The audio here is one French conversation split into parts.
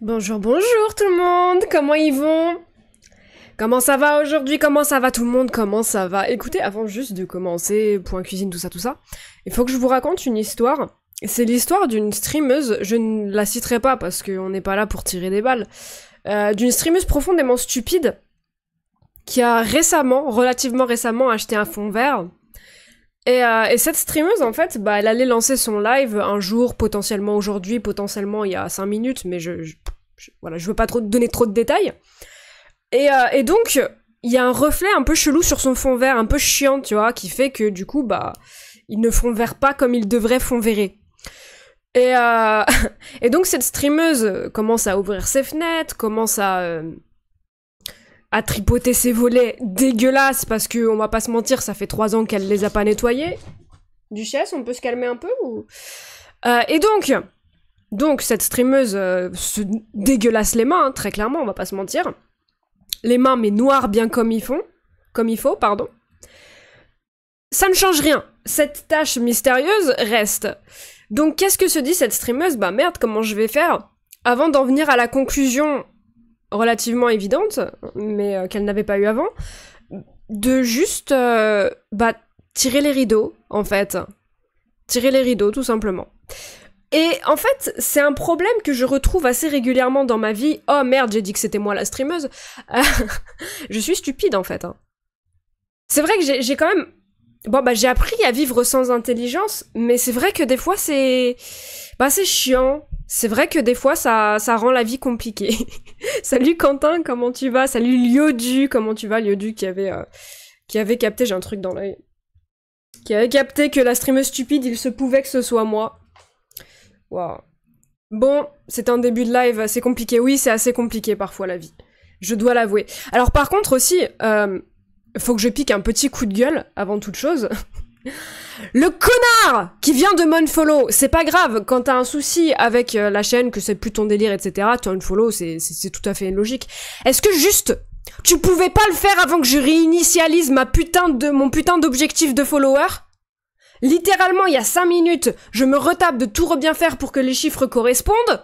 Bonjour, bonjour tout le monde, comment ils vont? Comment ça va aujourd'hui? Comment ça va tout le monde? Comment ça va? Écoutez, avant juste de commencer, point cuisine, tout ça, il faut que je vous raconte une histoire. C'est l'histoire d'une streameuse, je ne la citerai pas parce qu'on n'est pas là pour tirer des balles, d'une streameuse profondément stupide qui a relativement récemment, acheté un fond vert. Et cette streameuse, en fait, elle allait lancer son live un jour, potentiellement aujourd'hui, potentiellement il y a 5 minutes, mais voilà, je veux pas donner trop de détails. Et donc, il y a un reflet un peu chelou sur son fond vert, un peu chiant, tu vois, qui fait que du coup, il ne fond vert pas comme il devrait fond verrer. Et donc cette streameuse commence à ouvrir ses fenêtres, commence à tripoter ses volets dégueulasses, parce que, on va pas se mentir, ça fait 3 ans qu'elle les a pas nettoyés. Duchesse, on peut se calmer un peu ou... Et donc cette streameuse se dégueulasse les mains, hein, très clairement, on va pas se mentir. Les mains, mais noires bien comme il faut, pardon. Ça ne change rien. Cette tâche mystérieuse reste. Donc qu'est-ce que se dit cette streameuse? Merde, comment je vais faire? Avant d'en venir à la conclusion relativement évidente, mais qu'elle n'avait pas eu avant, de juste tirer les rideaux, en fait. Tirer les rideaux, tout simplement. Et en fait, c'est un problème que je retrouve assez régulièrement dans ma vie. Oh merde, j'ai dit que c'était moi la streameuse. Je suis stupide, en fait. Hein. C'est vrai que j'ai quand même... j'ai appris à vivre sans intelligence, mais c'est vrai que des fois, c'est chiant. C'est vrai que des fois, ça rend la vie compliquée. Salut Quentin, comment tu vas? Salut Lyodu, comment tu vas? Lyodu qui avait capté, j'ai un truc dans l'œil, qui avait capté que la streameuse stupide, il se pouvait que ce soit moi. Waouh. Bon, c'est un début de live assez compliqué. Oui, c'est assez compliqué parfois la vie. Je dois l'avouer. Alors par contre aussi, faut que je pique un petit coup de gueule avant toute chose. Le connard qui vient de m'unfollow, c'est pas grave, quand t'as un souci avec la chaîne, que c'est plus ton délire, etc., tu unfollow, c'est tout à fait logique. Est-ce que juste, tu pouvais pas le faire avant que je réinitialise mon putain d'objectif de followers? Littéralement, il y a 5 minutes, je me retape de tout bien faire pour que les chiffres correspondent,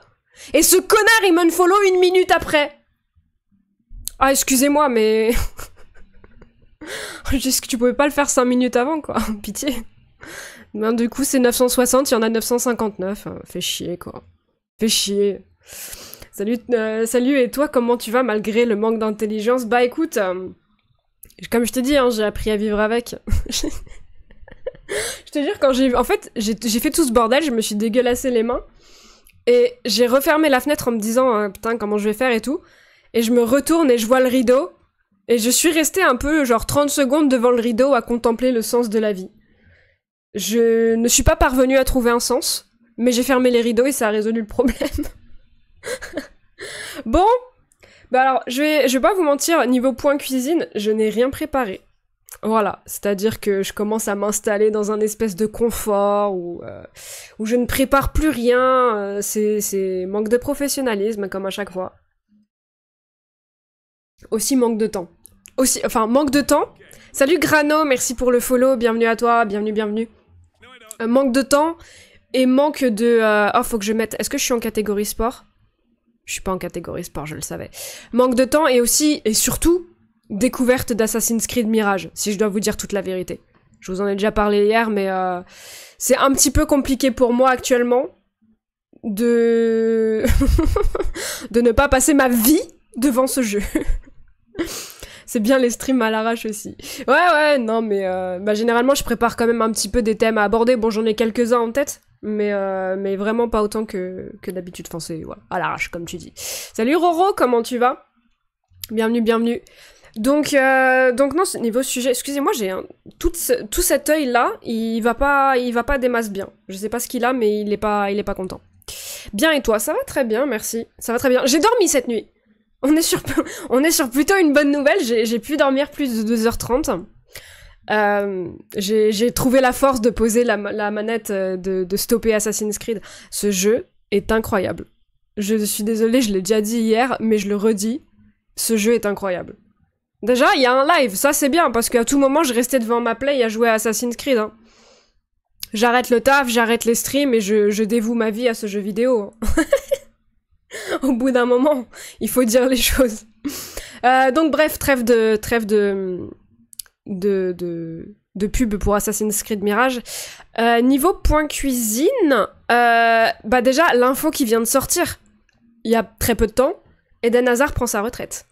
et ce connard, il m'unfollow 1 minute après. Ah, excusez-moi, mais... Juste que tu pouvais pas le faire 5 minutes avant, quoi. Pitié. Du coup, c'est 960, il y en a 959. Fait chier, quoi. Fait chier. Salut, et toi, comment tu vas malgré le manque d'intelligence? Écoute, comme je t'ai dit, hein, j'ai appris à vivre avec. Je te jure, quand j'ai fait tout ce bordel, je me suis dégueulassé les mains, et j'ai refermé la fenêtre en me disant, putain, comment je vais faire et tout, et je me retourne et je vois le rideau, et je suis restée un peu, genre 30 secondes devant le rideau à contempler le sens de la vie. Je ne suis pas parvenue à trouver un sens, mais j'ai fermé les rideaux et ça a résolu le problème. Bon, alors, je vais pas vous mentir, niveau point cuisine, je n'ai rien préparé. Voilà, c'est-à-dire que je commence à m'installer dans un espèce de confort où je ne prépare plus rien, c'est manque de professionnalisme comme à chaque fois. Aussi manque de temps. Manque de temps. Salut Grano, merci pour le follow, bienvenue à toi, bienvenue. Manque de temps et manque de... faut que je mette... Est-ce que je suis en catégorie sport? Je suis pas en catégorie sport, je le savais. Manque de temps et aussi, et surtout, découverte d'Assassin's Creed Mirage, si je dois vous dire toute la vérité. Je vous en ai déjà parlé hier, mais c'est un petit peu compliqué pour moi actuellement de ne pas passer ma vie devant ce jeu. C'est bien les streams à l'arrache aussi. Ouais, non, mais généralement, je prépare quand même un petit peu des thèmes à aborder. Bon, j'en ai quelques-uns en tête, mais vraiment pas autant que d'habitude. Enfin, c'est voilà, à l'arrache, comme tu dis. Salut Roro, comment tu vas? Bienvenue. Donc non, niveau sujet, excusez-moi, j'ai tout cet œil-là, il va pas des masses bien. Je sais pas ce qu'il a, mais il est pas content. Bien, et toi? Ça va très bien, merci. Ça va très bien. J'ai dormi cette nuit. On est sur plutôt une bonne nouvelle, j'ai pu dormir plus de 2h30. J'ai trouvé la force de poser la manette, de stopper Assassin's Creed. Ce jeu est incroyable. Je suis désolée, je l'ai déjà dit hier, mais je le redis, ce jeu est incroyable. Déjà, il y a un live, ça c'est bien, parce qu'à tout moment, je restais devant ma play à jouer à Assassin's Creed. Hein. J'arrête le taf, j'arrête les streams, et je dévoue ma vie à ce jeu vidéo. Au bout d'un moment, il faut dire les choses. Donc bref, trêve de pub pour Assassin's Creed Mirage. Niveau point cuisine, bah déjà, l'info qui vient de sortir, il y a très peu de temps, Eden Hazard prend sa retraite.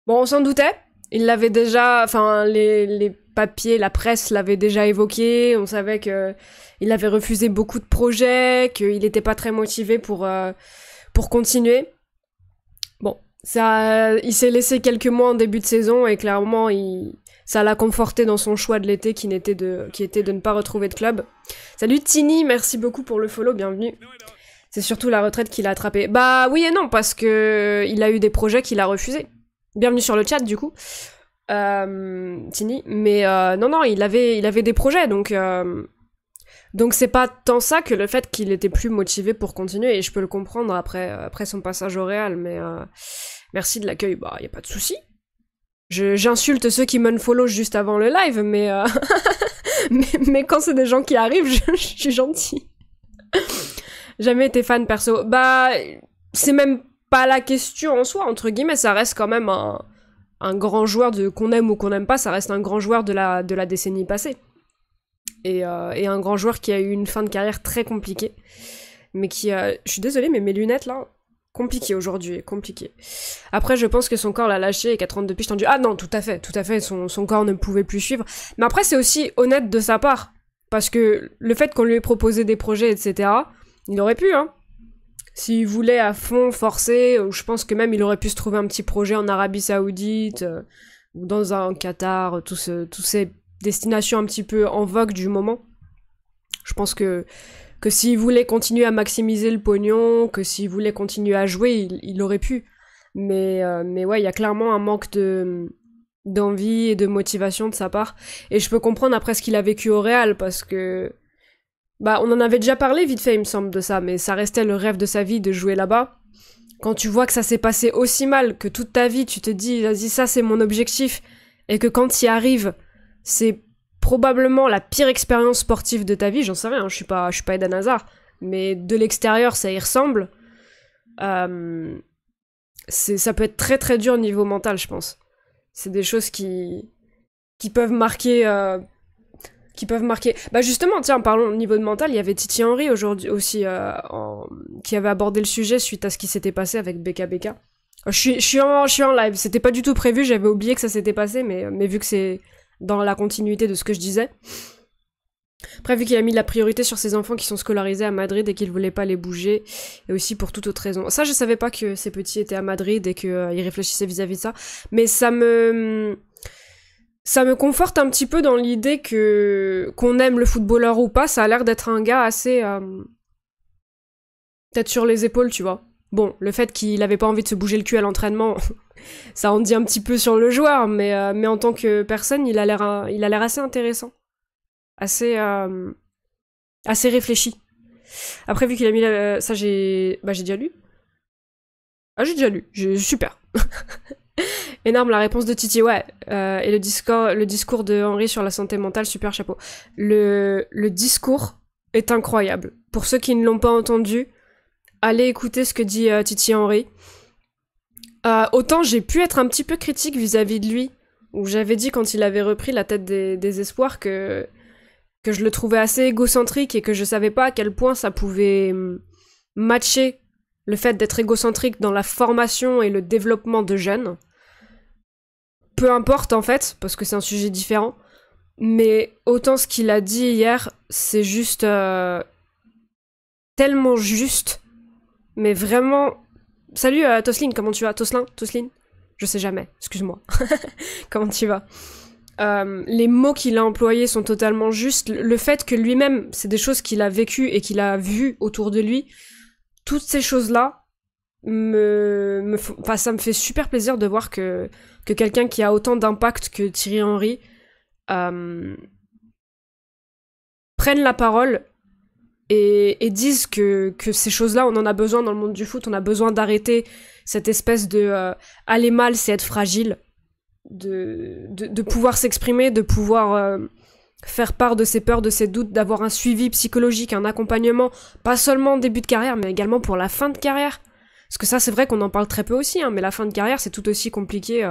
Bon, on s'en doutait, il l'avait déjà, enfin, les papiers, la presse l'avait déjà évoqué, on savait que il avait refusé beaucoup de projets, qu'il n'était pas très motivé pour continuer. Bon, ça, il s'est laissé quelques mois en début de saison et clairement, ça l'a conforté dans son choix de l'été qui était de ne pas retrouver de club. Salut Tini, merci beaucoup pour le follow, bienvenue. C'est surtout la retraite qu'il a attrapée. Bah oui et non, parce que il a eu des projets qu'il a refusés. Bienvenue sur le chat du coup, Tini. Mais non, il avait des projets, donc c'est pas tant ça que le fait qu'il était plus motivé pour continuer, et je peux le comprendre après son passage au Real, mais merci de l'accueil, bah y a pas de souci. J'insulte ceux qui m'unfollow juste avant le live, mais mais quand c'est des gens qui arrivent, je suis gentil. Jamais été fan perso. Bah, c'est même pas la question en soi, entre guillemets, ça reste quand même un grand joueur qu'on aime ou qu'on n'aime pas, ça reste un grand joueur de la décennie passée. Et un grand joueur qui a eu une fin de carrière très compliquée. Mais qui a... Je suis désolée, mais mes lunettes, là, compliqué aujourd'hui, compliqué. Après, je pense que son corps l'a lâché et qu'à 32 piges tendu. Ah non, tout à fait, son corps ne pouvait plus suivre. Mais après, c'est aussi honnête de sa part. Parce que le fait qu'on lui ait proposé des projets, etc., il aurait pu, hein. S'il voulait à fond forcer, ou je pense que même il aurait pu se trouver un petit projet en Arabie Saoudite, ou dans un Qatar, tous ces destinations un petit peu en vogue du moment. Je pense que s'il voulait continuer à maximiser le pognon, que s'il voulait continuer à jouer, il aurait pu. Mais ouais, il y a clairement un manque d'envie et de motivation de sa part. Et je peux comprendre après ce qu'il a vécu au Real, parce que... Bah, on en avait déjà parlé vite fait, il me semble, de ça, mais ça restait le rêve de sa vie de jouer là-bas. Quand tu vois que ça s'est passé aussi mal, que toute ta vie, tu te dis, vas-y, ça c'est mon objectif, et que quand tu y arrives, c'est probablement la pire expérience sportive de ta vie, j'en sais rien, je suis pas Eden Hazard, mais de l'extérieur, ça y ressemble. Ça peut être très très dur au niveau mental, je pense. C'est des choses qui peuvent marquer... Bah justement, tiens, parlons au niveau de mental, il y avait Titi Henry aujourd'hui aussi qui avait abordé le sujet suite à ce qui s'était passé avec BKBK. Je suis en live, c'était pas du tout prévu, j'avais oublié que ça s'était passé, mais vu que c'est dans la continuité de ce que je disais. Après, vu qu'il a mis la priorité sur ses enfants qui sont scolarisés à Madrid et qu'il voulait pas les bouger, et aussi pour toute autre raison. Ça, je savais pas que ces petits étaient à Madrid et qu'ils réfléchissaient vis-à-vis de ça, mais ça me conforte un petit peu dans l'idée qu'on aime le footballeur ou pas, ça a l'air d'être un gars assez... tête sur les épaules, tu vois. Bon, le fait qu'il avait pas envie de se bouger le cul à l'entraînement, ça en dit un petit peu sur le joueur, mais en tant que personne, il a l'air assez intéressant. Assez réfléchi. Après, vu qu'il a mis ça, j'ai déjà lu. Ah, j'ai déjà lu. Super. Énorme la réponse de Titi, ouais. Et le discours de Henry sur la santé mentale, super chapeau. Le discours est incroyable. Pour ceux qui ne l'ont pas entendu, allez écouter ce que dit Titi Henry. Autant j'ai pu être un petit peu critique vis-à-vis de lui, où j'avais dit quand il avait repris la tête des espoirs que je le trouvais assez égocentrique et que je savais pas à quel point ça pouvait matcher le fait d'être égocentrique dans la formation et le développement de jeunes. Peu importe en fait, parce que c'est un sujet différent, mais autant ce qu'il a dit hier, c'est juste tellement juste, mais vraiment... Salut Toslin, comment tu vas? Toslin? Je sais jamais, excuse-moi. Comment tu vas? Les mots qu'il a employés sont totalement justes. Le fait que lui-même, c'est des choses qu'il a vécues et qu'il a vues autour de lui, toutes ces choses-là, ça me fait super plaisir de voir que quelqu'un qui a autant d'impact que Thierry Henry prenne la parole et disent que ces choses-là, on en a besoin dans le monde du foot, on a besoin d'arrêter cette espèce de aller mal, c'est être fragile, de pouvoir s'exprimer, de pouvoir faire part de ses peurs, de ses doutes, d'avoir un suivi psychologique, un accompagnement, pas seulement en début de carrière, mais également pour la fin de carrière. Parce que ça, c'est vrai qu'on en parle très peu aussi, hein, mais la fin de carrière, c'est tout aussi compliqué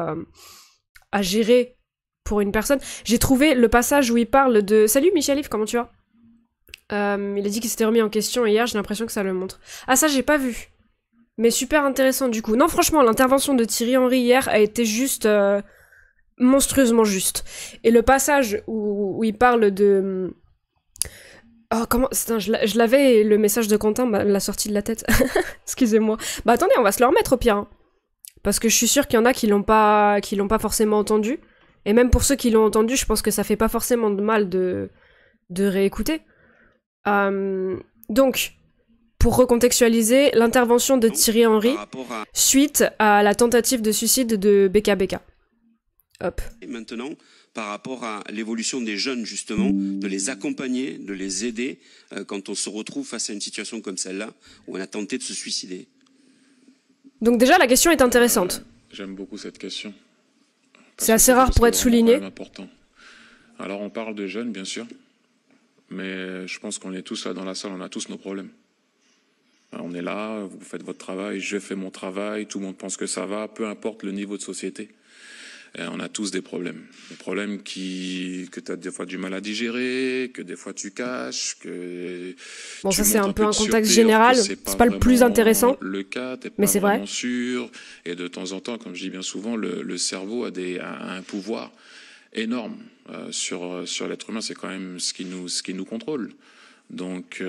à gérer pour une personne. J'ai trouvé le passage où il parle de... Salut Michel-Yves, comment tu vas? Il a dit qu'il s'était remis en question hier, j'ai l'impression que ça le montre. Ah ça, j'ai pas vu. Mais super intéressant du coup. Non, franchement, l'intervention de Thierry Henry hier a été juste... monstrueusement juste. Et le passage où il parle de... Oh, comment... je l'avais, le message de Quentin l'a sorti de la tête. Excusez-moi. Bah attendez, on va se le remettre au pire. Hein. Parce que je suis sûre qu'il y en a qui l'ont pas forcément entendu. Et même pour ceux qui l'ont entendu, je pense que ça fait pas forcément de mal de réécouter. Donc, pour recontextualiser, l'intervention de Thierry Henry suite à la tentative de suicide de BKBK. Hop. Et maintenant, par rapport à l'évolution des jeunes, justement, de les accompagner, de les aider quand on se retrouve face à une situation comme celle-là, où on a tenté de se suicider. Donc déjà, la question est intéressante. J'aime beaucoup cette question. C'est assez rare pour être souligné. Important. Alors on parle de jeunes, bien sûr, mais je pense qu'on est tous là dans la salle, on a tous nos problèmes. On est là, vous faites votre travail, je fais mon travail, tout le monde pense que ça va, peu importe le niveau de société. Et on a tous des problèmes. Des problèmes que tu as des fois du mal à digérer, que des fois tu caches, que... Bon, ça c'est un peu un contexte général, c'est pas le plus intéressant, le cas, t'es pas mais c'est vrai. Sûr. Et de temps en temps, comme je dis bien souvent, le cerveau a un pouvoir énorme sur l'être humain. C'est quand même ce qui nous contrôle. Donc,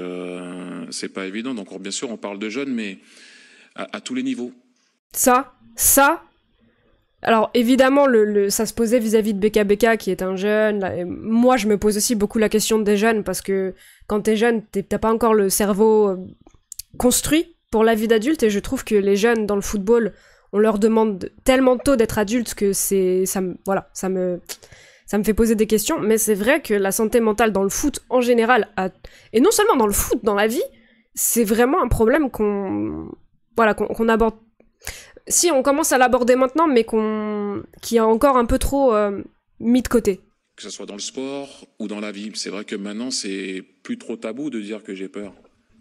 c'est pas évident. Donc, bien sûr, on parle de jeunes, mais à tous les niveaux. Ça... Alors évidemment, ça se posait vis-à-vis de BKBK qui est un jeune. Là, et moi, je me pose aussi beaucoup la question des jeunes parce que quand t'es jeune, t'as pas encore le cerveau construit pour la vie d'adulte et je trouve que les jeunes dans le football, on leur demande tellement tôt d'être adultes que ça me fait poser des questions. Mais c'est vrai que la santé mentale dans le foot en général, et non seulement dans le foot, dans la vie, c'est vraiment un problème qu'on aborde. Si, on commence à l'aborder maintenant, mais qui est encore un peu trop mis de côté. Que ce soit dans le sport ou dans la vie, c'est vrai que maintenant, c'est plus trop tabou de dire que j'ai peur.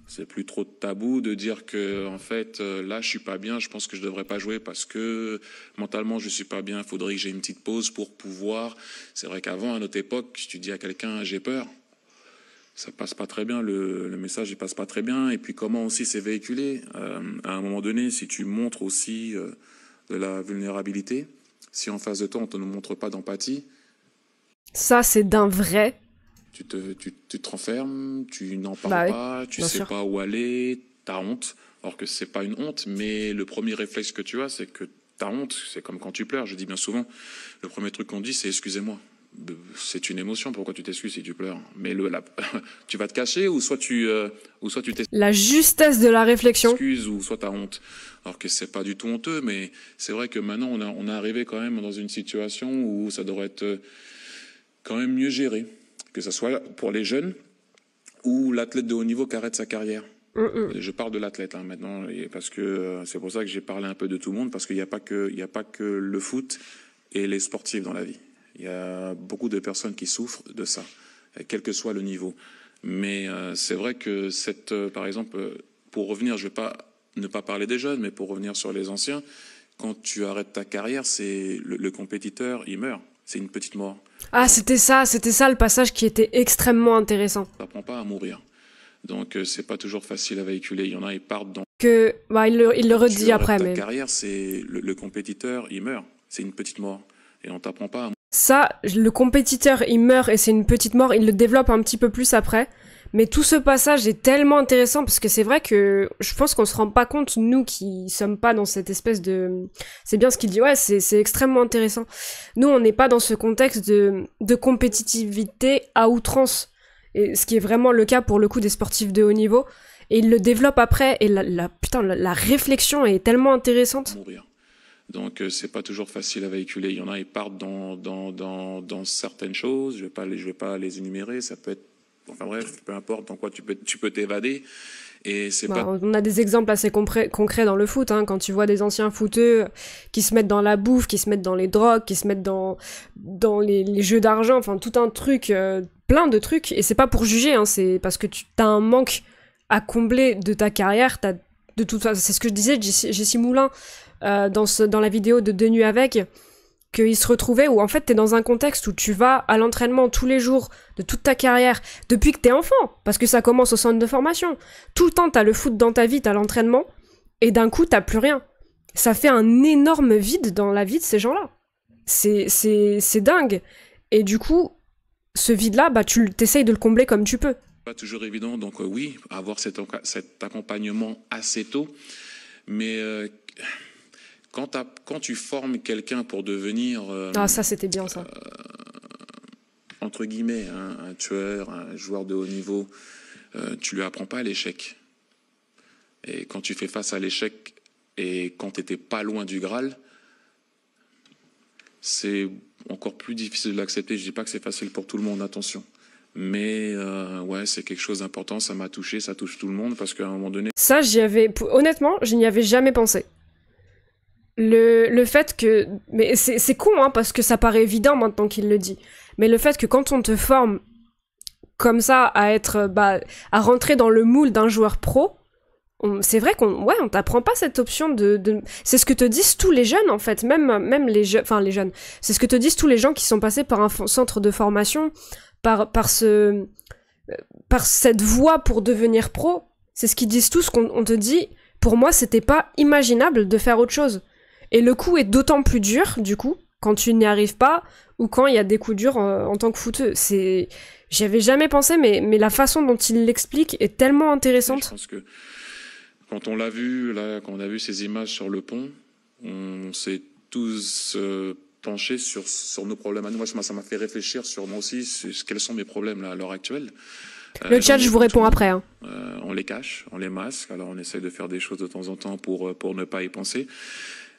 C'est plus trop tabou de dire que, en fait, là, je suis pas bien, je pense que je devrais pas jouer parce que mentalement, je suis pas bien, il faudrait que j'ai une petite pause pour pouvoir... C'est vrai qu'avant, à notre époque, tu dis à quelqu'un, j'ai peur. Ça passe pas très bien, le message il passe pas très bien. Et puis comment aussi c'est véhiculé. À un moment donné, si tu montres aussi de la vulnérabilité, si en face de toi on ne montre pas d'empathie, ça c'est d'un vrai. Tu te renfermes, tu n'en parles pas, tu sais pas où aller, t'as honte. Alors que c'est pas une honte, mais le premier réflexe que tu as, c'est que t'as honte. C'est comme quand tu pleures. Je dis bien souvent, le premier truc qu'on dit, c'est excusez-moi. C'est une émotion, pourquoi tu t'excuses si tu pleures? Mais tu vas te cacher ou soit tu t'excuses. La justesse de la réflexion. Ou soit t'as honte. Alors que c'est pas du tout honteux, mais c'est vrai que maintenant on est arrivé quand même dans une situation où ça devrait être quand même mieux géré. Que ce soit pour les jeunes ou l'athlète de haut niveau qui arrête sa carrière. Je parle de l'athlète maintenant, parce que c'est pour ça que j'ai parlé un peu de tout le monde, parce qu'il n'y a pas que le foot et les sportifs dans la vie. Il y a beaucoup de personnes qui souffrent de ça, quel que soit le niveau. Mais c'est vrai que par exemple, pour revenir, je ne vais ne pas parler des jeunes, mais pour revenir sur les anciens, quand tu arrêtes ta carrière, c'est le compétiteur, il meurt. C'est une petite mort. Ah, c'était ça le passage qui était extrêmement intéressant. Ça n'apprend pas à mourir. Donc c'est pas toujours facile à véhiculer. Il y en a, ils partent dans... il le redit après, mais... Ta carrière, c'est le compétiteur, il meurt. C'est une petite mort. Et on t'apprend pas à mourir. Ça, le compétiteur, il meurt et c'est une petite mort, il le développe un petit peu plus après. Mais tout ce passage est tellement intéressant parce que c'est vrai que je pense qu'on se rend pas compte, nous qui sommes pas dans cette espèce de... C'est bien ce qu'il dit, ouais, c'est extrêmement intéressant. Nous, on n'est pas dans ce contexte de compétitivité à outrance. Et ce qui est vraiment le cas pour le coup des sportifs de haut niveau. Et il le développe après et la réflexion est tellement intéressante. Mourir. Donc c'est pas toujours facile à véhiculer. Il y en a, ils partent dans certaines choses. Je vais pas les énumérer. Ça peut être, enfin bref, peu importe dans quoi tu peux t'évader. Et c'est pas... On a des exemples assez concrets dans le foot, hein, quand tu vois des anciens footeux qui se mettent dans la bouffe, qui se mettent dans les drogues, qui se mettent dans les jeux d'argent, enfin tout un truc, plein de trucs. Et c'est pas pour juger, hein, c'est parce que t'as un manque à combler de ta carrière, t'as de toute façon, c'est ce que je disais, Jessie Moulin, dans la vidéo de Nuits avec, qu'il se retrouvait où en fait t'es dans un contexte où tu vas à l'entraînement tous les jours de toute ta carrière, depuis que t'es enfant, parce que ça commence au centre de formation. Tout le temps t'as le foot dans ta vie, t'as l'entraînement, et d'un coup t'as plus rien. Ça fait un énorme vide dans la vie de ces gens-là. C'est dingue. Et du coup, ce vide-là, bah t'essayes de le combler comme tu peux. Pas toujours évident, donc oui, avoir cet accompagnement assez tôt, mais quand tu formes quelqu'un pour devenir... ah, ça, c'était bien, ça. Entre guillemets, un tueur, un joueur de haut niveau, tu lui apprends pas l'échec. Et quand tu fais face à l'échec, et quand tu n'étais pas loin du Graal, c'est encore plus difficile de l'accepter. Je dis pas que c'est facile pour tout le monde, attention. Mais ouais, c'est quelque chose d'important, ça m'a touché, ça touche tout le monde, parce qu'à un moment donné... Ça, honnêtement, je n'y avais jamais pensé. Le fait que... Mais c'est con, hein, parce que ça paraît évident maintenant qu'il le dit. Mais le fait que quand on te forme comme ça à être... à rentrer dans le moule d'un joueur pro, c'est vrai qu'on t'apprend pas cette option de... C'est ce que te disent tous les jeunes, en fait. Même les jeunes... Enfin, les jeunes. C'est ce que te disent tous les gens qui sont passés par un centre de formation... Par cette voie pour devenir pro, c'est ce qu'ils disent tous, qu'on te dit, pour moi, c'était pas imaginable de faire autre chose. Et le coup est d'autant plus dur, du coup, quand tu n'y arrives pas, ou quand il y a des coups durs en tant que footeux. J'y avais jamais pensé, mais la façon dont il l'explique est tellement intéressante. Je pense que quand on l'a vu, là, quand on a vu ces images sur le pont, on s'est tous... pencher sur nos problèmes à nous. Moi, ça m'a fait réfléchir sur moi aussi, quels sont mes problèmes là, à l'heure actuelle. Le chat, je vous réponds après. Hein. On les cache, on les masque, alors on essaie de faire des choses de temps en temps pour ne pas y penser.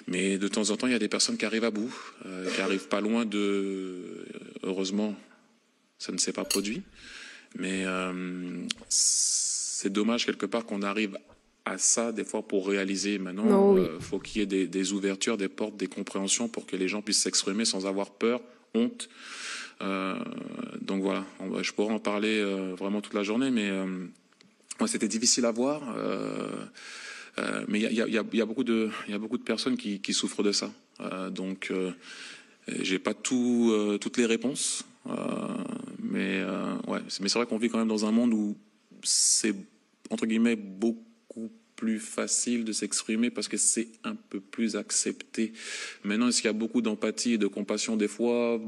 Mais de temps en temps, il y a des personnes qui arrivent à bout, qui arrivent pas loin de... Heureusement, ça ne s'est pas produit. Mais c'est dommage quelque part qu'on arrive à ça des fois pour réaliser maintenant. Faut qu'il y ait des ouvertures, des portes, des compréhensions pour que les gens puissent s'exprimer sans avoir peur, honte. Donc voilà, je pourrais en parler vraiment toute la journée, mais moi c'était difficile à voir. Mais il y a beaucoup de personnes qui souffrent de ça. Donc j'ai pas toutes les réponses, mais c'est vrai qu'on vit quand même dans un monde où c'est entre guillemets beaucoup plus facile de s'exprimer parce que c'est un peu plus accepté. Maintenant, est-ce qu'il y a beaucoup d'empathie et de compassion des fois?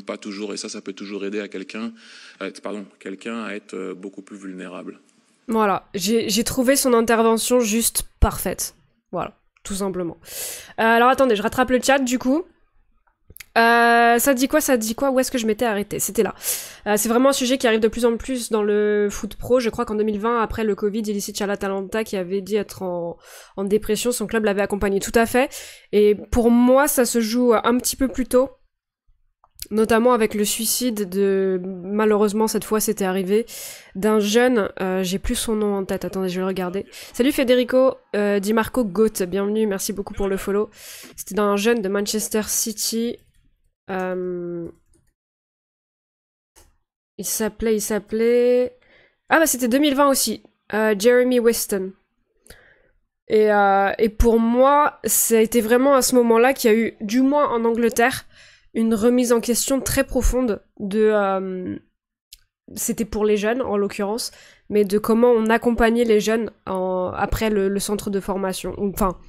Pas toujours, et ça peut toujours aider à quelqu'un à être beaucoup plus vulnérable. Voilà, j'ai trouvé son intervention juste parfaite. Voilà, tout simplement. Alors attendez, je rattrape le chat du coup. Ça dit quoi? Où est-ce que je m'étais arrêtée? C'était là. C'est vraiment un sujet qui arrive de plus en plus dans le foot pro. Je crois qu'en 2020, après le Covid, Illicit Chalatalanta qui avait dit être en dépression, son club l'avait accompagné. Tout à fait. Et pour moi, ça se joue un petit peu plus tôt. Notamment avec le suicide malheureusement cette fois c'était arrivé, d'un jeune, j'ai plus son nom en tête, attendez je vais le regarder. Salut Federico, Di Marco Goat, bienvenue, merci beaucoup pour le follow. C'était d'un jeune de Manchester City, il s'appelait... Ah bah c'était 2020 aussi, Jeremy Weston. Et pour moi, ça a été vraiment à ce moment-là qu'il y a eu, du moins en Angleterre, une remise en question très profonde de... c'était pour les jeunes, en l'occurrence, mais de comment on accompagnait les jeunes après le centre de formation. Enfin,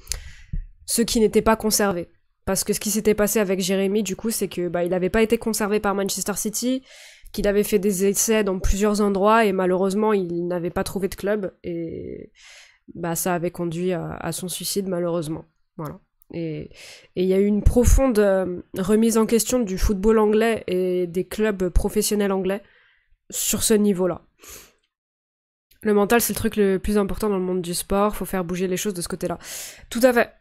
ceux qui n'étaient pas conservés. Parce que ce qui s'était passé avec Jérémy, du coup, c'est que il n'avait pas été conservé par Manchester City, qu'il avait fait des essais dans plusieurs endroits, et malheureusement, il n'avait pas trouvé de club, et ça avait conduit à son suicide, malheureusement. Voilà. Et il y a eu une profonde remise en question du football anglais et des clubs professionnels anglais sur ce niveau-là. Le mental, c'est le truc le plus important dans le monde du sport, faut faire bouger les choses de ce côté-là. Tout à fait.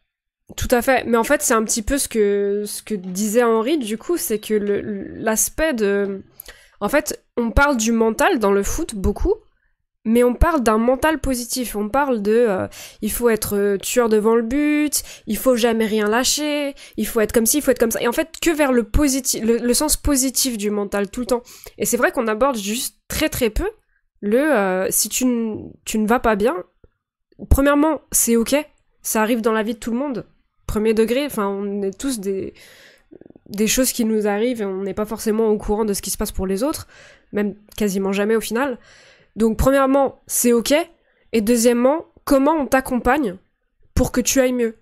Tout à fait. Mais en fait, c'est un petit peu ce que disait Henri, du coup, c'est que l'aspect de... En fait, on parle du mental dans le foot, beaucoup, mais on parle d'un mental positif, on parle de il faut être tueur devant le but, il faut jamais rien lâcher, il faut être comme ci, il faut être comme ça. Et en fait, que vers le positif, le sens positif du mental tout le temps. Et c'est vrai qu'on aborde juste très très peu si tu ne vas pas bien, premièrement, c'est ok, ça arrive dans la vie de tout le monde, premier degré, enfin, on est tous des choses qui nous arrivent et on n'est pas forcément au courant de ce qui se passe pour les autres, même quasiment jamais au final. Donc premièrement, c'est ok, et deuxièmement, comment on t'accompagne pour que tu ailles mieux.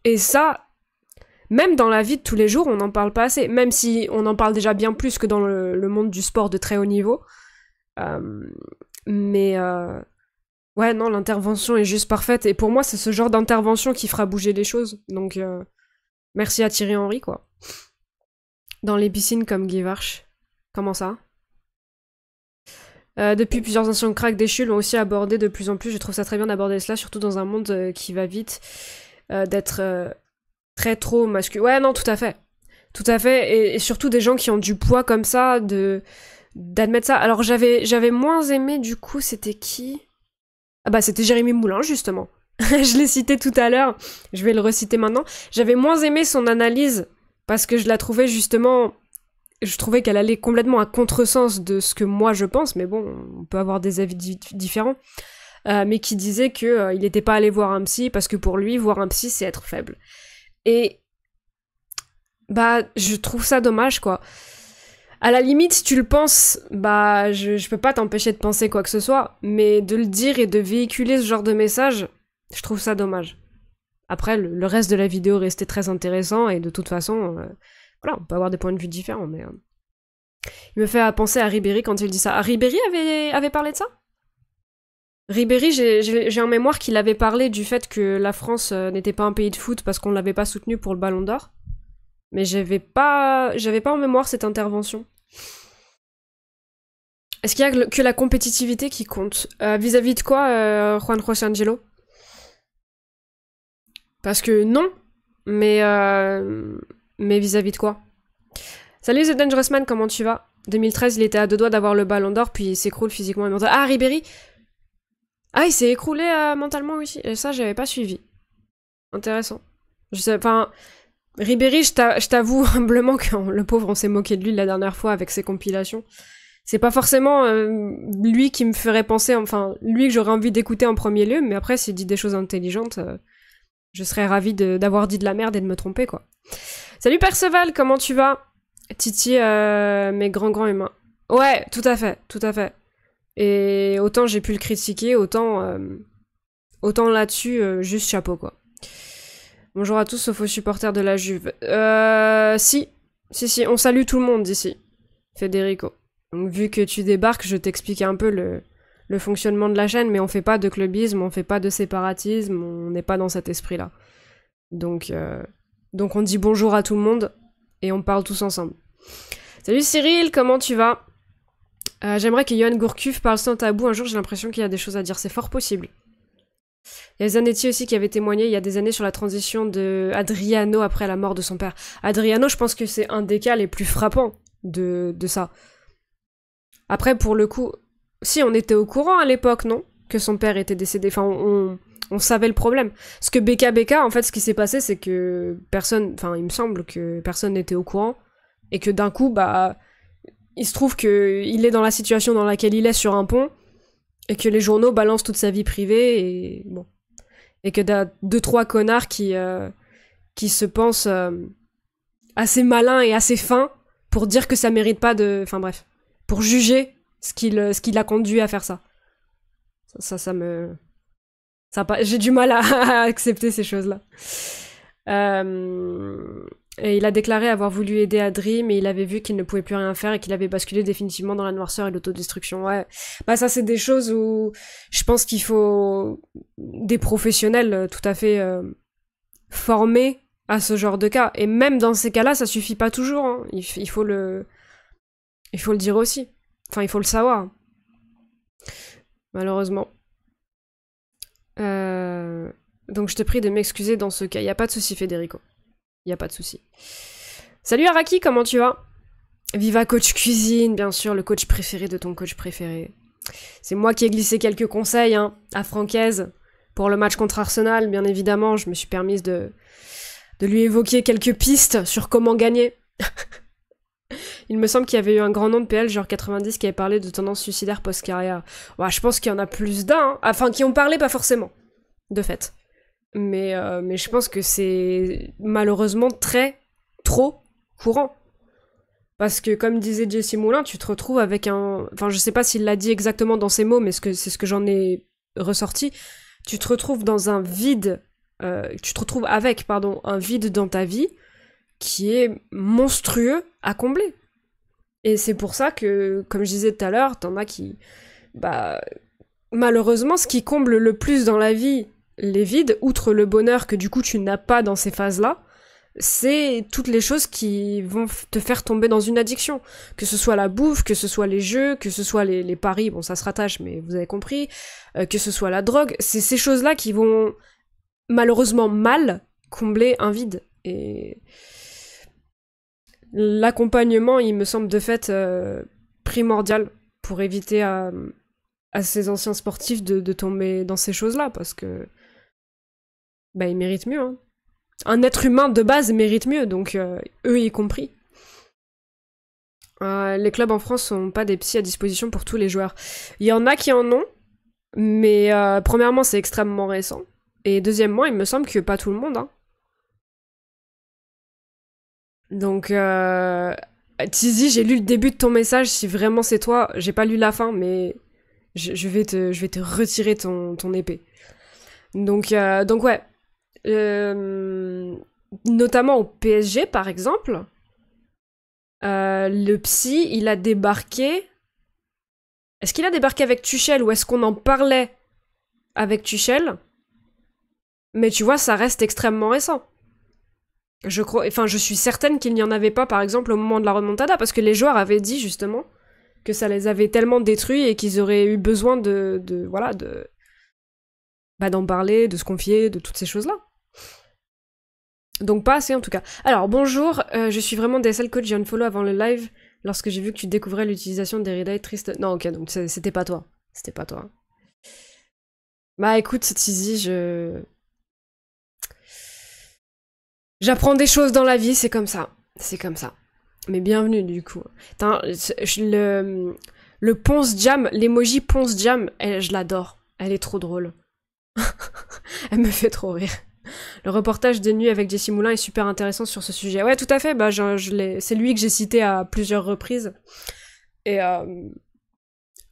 Et ça, même dans la vie de tous les jours, on n'en parle pas assez, même si on en parle déjà bien plus que dans le monde du sport de très haut niveau. Ouais, non, l'intervention est juste parfaite, et pour moi, c'est ce genre d'intervention qui fera bouger les choses, donc merci à Thierry Henry, quoi. Dans les piscines comme Guy Varch. Comment ça ? Depuis, plusieurs anciens cracks déchus l'ont aussi abordé de plus en plus. Je trouve ça très bien d'aborder cela, surtout dans un monde qui va vite, d'être très trop masculin. Ouais, non, tout à fait. Tout à fait, et surtout des gens qui ont du poids comme ça, d'admettre ça. Alors j'avais moins aimé, du coup, c'était qui ? Ah bah c'était Jérémy Moulin, justement. Je l'ai cité tout à l'heure, je vais le reciter maintenant. J'avais moins aimé son analyse, parce que je la trouvais justement... Je trouvais qu'elle allait complètement à contresens de ce que moi je pense, mais bon, on peut avoir des avis différents. Mais qui disait que il n'était pas allé voir un psy, parce que pour lui, voir un psy, c'est être faible. Et... bah, je trouve ça dommage, quoi. À la limite, si tu le penses, bah, je peux pas t'empêcher de penser quoi que ce soit, mais de le dire et de véhiculer ce genre de message, je trouve ça dommage. Après, le reste de la vidéo restait très intéressant, et de toute façon, voilà, on peut avoir des points de vue différents, mais... Il me fait penser à Ribéry quand il dit ça. Ah, Ribéry avait parlé de ça ? Ribéry, j'ai en mémoire qu'il avait parlé du fait que la France n'était pas un pays de foot parce qu'on l'avait pas soutenu pour le Ballon d'Or. Mais j'avais pas en mémoire cette intervention. Est-ce qu'il y a que la compétitivité qui compte ? Vis-à-vis de quoi, Juan José Angelo ? Parce que non, mais vis-à-vis de quoi ? Salut The Dangerous Man, comment tu vas ? 2013, il était à 2 doigts d'avoir le Ballon d'Or, puis il s'écroule physiquement et mentalement. Ah, Ribéry ? Ah, il s'est écroulé mentalement aussi. Et ça, j'avais pas suivi. Intéressant. Je sais, enfin... Ribéry, je t'avoue humblement que le pauvre, on s'est moqué de lui la dernière fois avec ses compilations. C'est pas forcément lui qui me ferait penser, enfin, lui que j'aurais envie d'écouter en premier lieu, mais après, s'il dit des choses intelligentes, je serais ravie d'avoir dit de la merde et de me tromper, quoi. Salut Perceval, comment tu vas ? Titi, mes grands humains. Ouais, tout à fait, tout à fait. Et autant j'ai pu le critiquer, autant là-dessus, juste chapeau, quoi. Bonjour à tous, sauf aux supporters de la Juve. Si, on salue tout le monde d'ici. Federico. Donc, vu que tu débarques, je t'explique un peu le fonctionnement de la chaîne, mais on fait pas de clubisme, on fait pas de séparatisme, on n'est pas dans cet esprit-là. Donc on dit bonjour à tout le monde, et on parle tous ensemble. Salut Cyril, comment tu vas ? J'aimerais que Johan Gourcuff parle sans tabou un jour, j'ai l'impression qu'il y a des choses à dire, c'est fort possible. Il y a Zanetti aussi qui avait témoigné il y a des années sur la transition de Adriano après la mort de son père. Adriano, je pense que c'est un des cas les plus frappants de ça. Après, pour le coup, si on était au courant à l'époque, non ? Que son père était décédé. Enfin, on savait le problème. Parce que BK, en fait, ce qui s'est passé, c'est que personne... Enfin, il me semble que personne n'était au courant. Et que d'un coup, bah... Il se trouve qu'il est dans la situation dans laquelle il est sur un pont. Et que les journaux balancent toute sa vie privée. Et bon... Et que t'as 2-3 connards qui se pensent assez malins et assez fins pour dire que ça mérite pas de... Enfin bref. Pour juger ce qui l'a conduit à faire ça. Ça me... J'ai du mal à accepter ces choses-là. Et il a déclaré avoir voulu aider Adri, mais il avait vu qu'il ne pouvait plus rien faire et qu'il avait basculé définitivement dans la noirceur et l'autodestruction. Ouais. Bah ça, c'est des choses où je pense qu'il faut des professionnels tout à fait formés à ce genre de cas. Et même dans ces cas-là, ça suffit pas toujours. Hein. Il faut le dire aussi. Enfin, il faut le savoir. Malheureusement. Donc je te prie de m'excuser dans ce cas. Y a pas de souci, Federico. Y a pas de souci. Salut Araki, comment tu vas ? Viva Coach Cuisine, bien sûr, le coach préféré de ton coach préféré. C'est moi qui ai glissé quelques conseils à Francaise pour le match contre Arsenal, bien évidemment. Je me suis permise de lui évoquer quelques pistes sur comment gagner. Il me semble qu'il y avait eu un grand nom de PL, genre 90, qui avait parlé de tendance suicidaire post-carrière. Ouais, je pense qu'il y en a plus d'un. Enfin, qui ont parlé, pas forcément. de fait. Mais je pense que c'est malheureusement trop courant. Parce que comme disait Jessie Moulin, tu te retrouves avec un... Enfin, je sais pas s'il l'a dit exactement dans ces mots, mais c'est ce que j'en ai ressorti. Tu te retrouves dans un vide... tu te retrouves avec, pardon, un vide dans ta vie qui est monstrueux à combler. Et c'est pour ça que, comme je disais tout à l'heure, t'en as qui... Bah, malheureusement, ce qui comble le plus dans la vie, les vides, outre le bonheur que du coup tu n'as pas dans ces phases-là, c'est toutes les choses qui vont te faire tomber dans une addiction. Que ce soit la bouffe, que ce soit les jeux, que ce soit les paris, bon ça se rattache mais vous avez compris, que ce soit la drogue, c'est ces choses-là qui vont malheureusement mal combler un vide. Et l'accompagnement, il me semble de fait primordial pour éviter à ces anciens sportifs de tomber dans ces choses-là, parce que bah ils méritent mieux, hein. Un être humain de base mérite mieux, donc eux y compris. Les clubs en France n'ont pas des psys à disposition pour tous les joueurs. Il y en a qui en ont, mais premièrement, c'est extrêmement récent. Et deuxièmement, il me semble que pas tout le monde. Hein. Donc, Tizi, j'ai lu le début de ton message. Si vraiment c'est toi, j'ai pas lu la fin, mais je vais te retirer ton épée. Donc ouais. Notamment au PSG par exemple, le psy il a débarqué. Est-ce qu'il a débarqué avec Tuchel ou est-ce qu'on en parlait avec Tuchel? Mais tu vois, ça reste extrêmement récent. Je suis certaine qu'il n'y en avait pas par exemple au moment de la remontada, parce que les joueurs avaient dit justement que ça les avait tellement détruits et qu'ils auraient eu besoin d'en parler, de se confier, de toutes ces choses-là. Donc pas assez en tout cas. Alors bonjour, je suis vraiment DSL coach, j'ai unfollow avant le live lorsque j'ai vu que tu découvrais l'utilisation des redays triste. Non ok, donc c'était pas toi. C'était pas toi. Bah écoute, Tizi, j'apprends des choses dans la vie, c'est comme ça. C'est comme ça. Mais bienvenue du coup. Le Ponce Jam, l'emoji Ponce Jam, je l'adore. Elle est trop drôle. Elle me fait trop rire. Le reportage de nuit avec Jessie Moulin est super intéressant sur ce sujet. Ouais, tout à fait. Bah, c'est lui que j'ai cité à plusieurs reprises. Et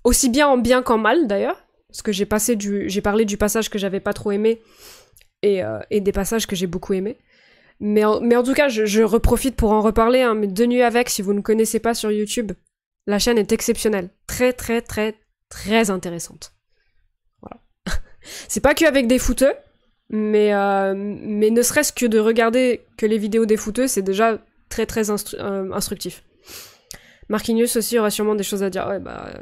aussi bien en bien qu'en mal, d'ailleurs. Parce que j'ai parlé du passage que j'avais pas trop aimé et des passages que j'ai beaucoup aimés. Mais en tout cas, je reprofite pour en reparler. Hein, mais de nuit avec, si vous ne connaissez pas sur YouTube, la chaîne est exceptionnelle. Très, très, très, très intéressante. Voilà. C'est pas que avec des footeux. Mais ne serait-ce que de regarder que les vidéos des footeux, c'est déjà très très instructif. Marquinhos aussi aura sûrement des choses à dire. Ouais, bah,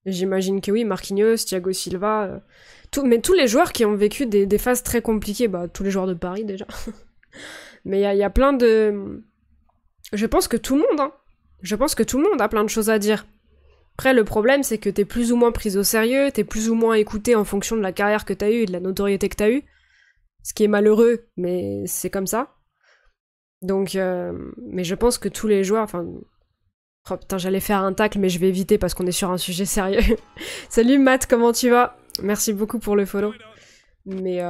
j'imagine que oui, Marquinhos, Thiago Silva, mais tous les joueurs qui ont vécu des phases très compliquées, bah, tous les joueurs de Paris déjà. Mais il y a plein de... Je pense que tout le monde, hein. Je pense que tout le monde a plein de choses à dire. Après, le problème, c'est que t'es plus ou moins pris au sérieux, t'es plus ou moins écouté en fonction de la carrière que t'as eue et de la notoriété que t'as eue. Ce qui est malheureux, mais c'est comme ça. Donc, mais je pense que tous les joueurs... Enfin... Oh putain, j'allais faire un tacle, mais je vais éviter parce qu'on est sur un sujet sérieux. Salut Matt, comment tu vas? Merci beaucoup pour le follow. Mais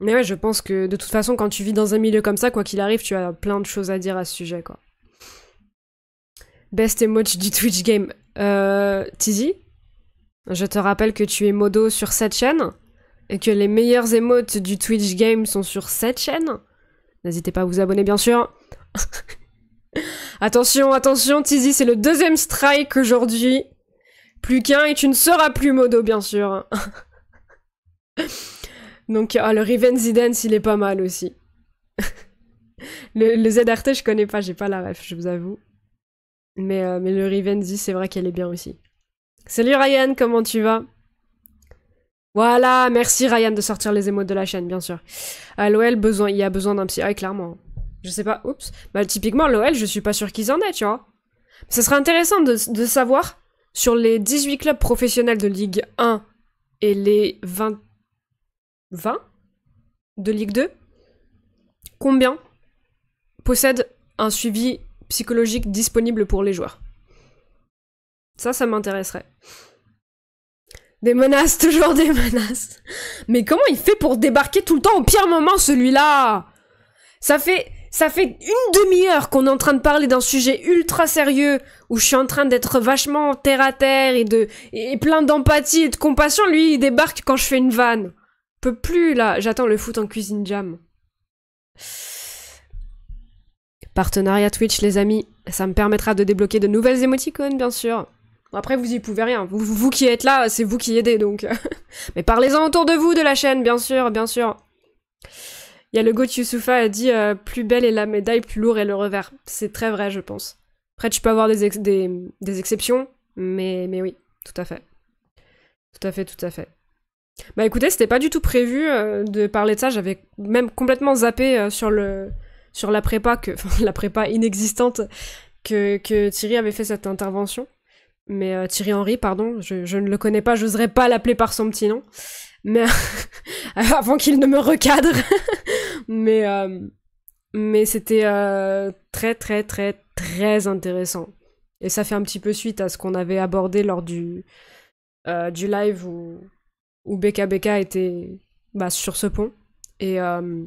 ouais, je pense que de toute façon, quand tu vis dans un milieu comme ça, quoi qu'il arrive, tu as plein de choses à dire à ce sujet, quoi. Best emoji du Twitch game. Tizi, je te rappelle que tu es modo sur cette chaîne. Et que les meilleurs emotes du Twitch game sont sur cette chaîne. N'hésitez pas à vous abonner, bien sûr. Attention, Tizi, c'est le 2e strike aujourd'hui. Plus qu'un et tu ne seras plus modo, bien sûr. Donc, le Revenge Dance, il est pas mal aussi. le ZRT, je connais pas, j'ai pas la ref, je vous avoue. Mais le Revenge, c'est vrai qu'elle est bien aussi. Salut Ryan, comment tu vas? Voilà, merci Ryan de sortir les émotes de la chaîne, bien sûr. À l'OL, il y a besoin d'un psy. Ah, clairement. Je sais pas, oups. Bah, typiquement, l'OL, je suis pas sûr qu'ils en aient, tu vois. Ça serait intéressant de savoir, sur les 18 clubs professionnels de Ligue 1 et les 20 de Ligue 2, combien possèdent un suivi psychologique disponible pour les joueurs? Ça m'intéresserait. Des menaces, toujours des menaces. Mais comment il fait pour débarquer tout le temps au pire moment, celui-là? Ça fait une demi-heure qu'on est en train de parler d'un sujet ultra sérieux, où je suis en train d'être vachement terre à terre et plein d'empathie et de compassion. Lui, il débarque quand je fais une vanne. Je peux plus, là. J'attends le foot en cuisine jam. Partenariat Twitch, les amis. Ça me permettra de débloquer de nouvelles émoticônes, bien sûr. Bon, après, vous y pouvez rien. Vous qui êtes là, c'est vous qui aidez, donc... Mais parlez-en autour de vous, de la chaîne, bien sûr, bien sûr. Il y a le Goat Youssoufa a dit plus belle est la médaille, plus lourd est le revers. C'est très vrai, je pense. Après, tu peux avoir des exceptions, mais oui, tout à fait. Tout à fait, tout à fait. Bah écoutez, c'était pas du tout prévu de parler de ça. J'avais même complètement zappé sur la prépa, la prépa inexistante que Thierry avait fait cette intervention. Mais Thierry Henry, pardon, je ne le connais pas, j'oserais pas l'appeler par son petit nom. Mais avant qu'il ne me recadre. mais c'était très très très très intéressant. Et ça fait un petit peu suite à ce qu'on avait abordé lors du live où BKBK était sur ce pont. Et je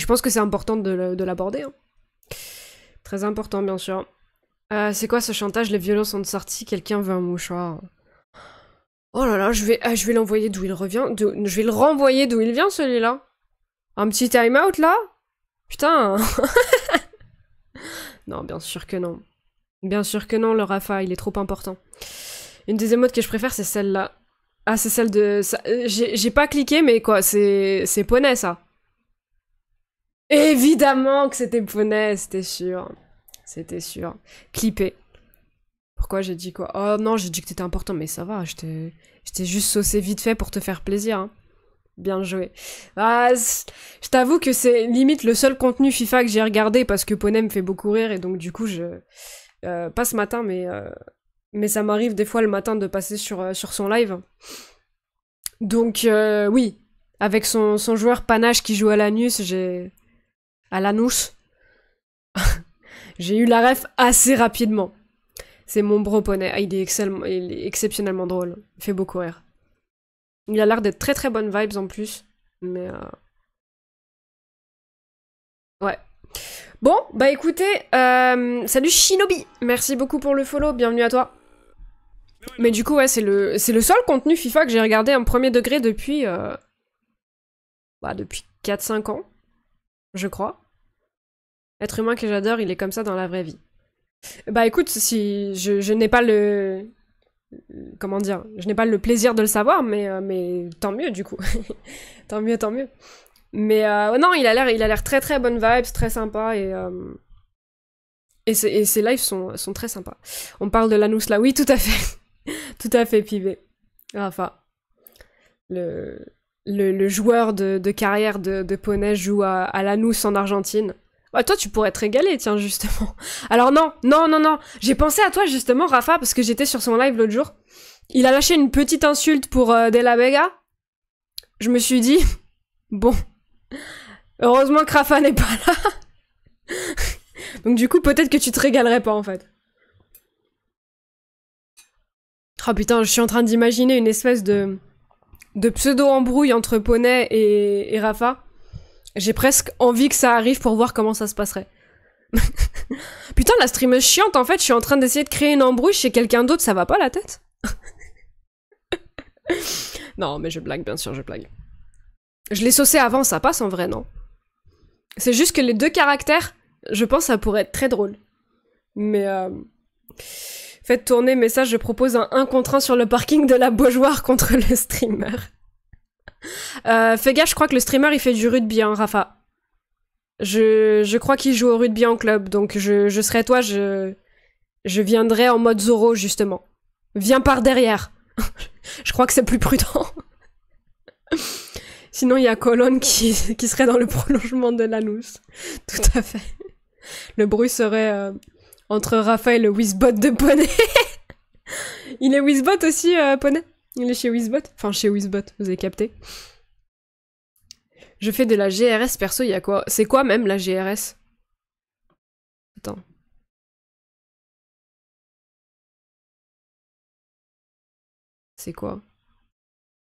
pense que c'est important de l'aborder. Hein. Très important, bien sûr. C'est quoi ce chantage? Les violences sont sorties, quelqu'un veut un mouchoir. Oh là là, je vais l'envoyer d'où il revient. Je vais le renvoyer d'où il vient, celui-là. Un petit time-out, là? Putain. Non, bien sûr que non. Bien sûr que non, le Rafa, il est trop important. Une des émotes que je préfère, c'est celle-là. Ah, c'est celle de... J'ai pas cliqué, mais quoi, c'est Poney, ça. Évidemment que c'était Poney, c'était sûr. C'était sûr. Clippé. Pourquoi j'ai dit quoi? Oh non, j'ai dit que t'étais important, mais ça va, je t'ai juste saucé vite fait pour te faire plaisir. Hein. Bien joué. Ah, je t'avoue que c'est limite le seul contenu FIFA que j'ai regardé parce que Poney me fait beaucoup rire et donc du coup, pas ce matin, mais ça m'arrive des fois le matin de passer sur son live. Donc oui, avec son joueur Panache qui joue à l'anus, à l'anus, j'ai eu la ref assez rapidement. C'est mon bro Poney. Ah, il est exceptionnellement drôle. Il fait beaucoup rire. Il a l'air d'être très très bonnes vibes en plus. Mais ouais. Bon, bah écoutez, salut Shinobi. Merci beaucoup pour le follow, bienvenue à toi. Mais du coup, ouais, c'est le seul contenu FIFA que j'ai regardé en premier degré depuis 4-5 ans, je crois. Être humain que j'adore, il est comme ça dans la vraie vie. Bah écoute, si je n'ai pas le... Comment dire? Je n'ai pas le plaisir de le savoir, mais tant mieux du coup. Tant mieux, tant mieux. Mais non, il a l'air très très bonne vibes, très sympa et ses lives sont très sympas. On parle de l'anus là, oui, tout à fait. Tout à fait, Pivet. Enfin, le joueur de carrière de Poney joue à l'anus en Argentine. Ouais, toi, tu pourrais te régaler, tiens, justement. Alors non, j'ai pensé à toi, justement, Rafa, parce que j'étais sur son live l'autre jour. Il a lâché une petite insulte pour De La Vega. Je me suis dit, bon, heureusement que Rafa n'est pas là. Donc du coup, peut-être que tu te régalerais pas, en fait. Oh putain, je suis en train d'imaginer une espèce de pseudo-embrouille entre Poney et Rafa. J'ai presque envie que ça arrive pour voir comment ça se passerait. Putain, la streameuse chiante, en fait, je suis en train d'essayer de créer une embrouille chez quelqu'un d'autre, ça va pas la tête? Non, mais je blague, bien sûr, je blague. Je l'ai saucé avant, ça passe en vrai, non? C'est juste que les deux caractères, je pense, ça pourrait être très drôle. Mais faites tourner message, je propose un 1 contre 1 sur le parking de la Beaujoire contre le streamer. Fais gaffe, je crois que le streamer il fait du rugby, hein, Rafa. Je crois qu'il joue au rugby en club, donc je serais toi, je viendrais en mode Zoro, justement. Viens par derrière. Je crois que c'est plus prudent. Sinon, il y a Colonne qui serait dans le prolongement de l'anus. Tout à fait. Le bruit serait entre Rafa et le Wizbot de Poney. Il est Wizbot aussi, Poney? Il est chez Wizbot? Enfin, chez Wizbot, vous avez capté. Je fais de la GRS perso, il y a quoi? C'est quoi même la GRS? Attends. C'est quoi?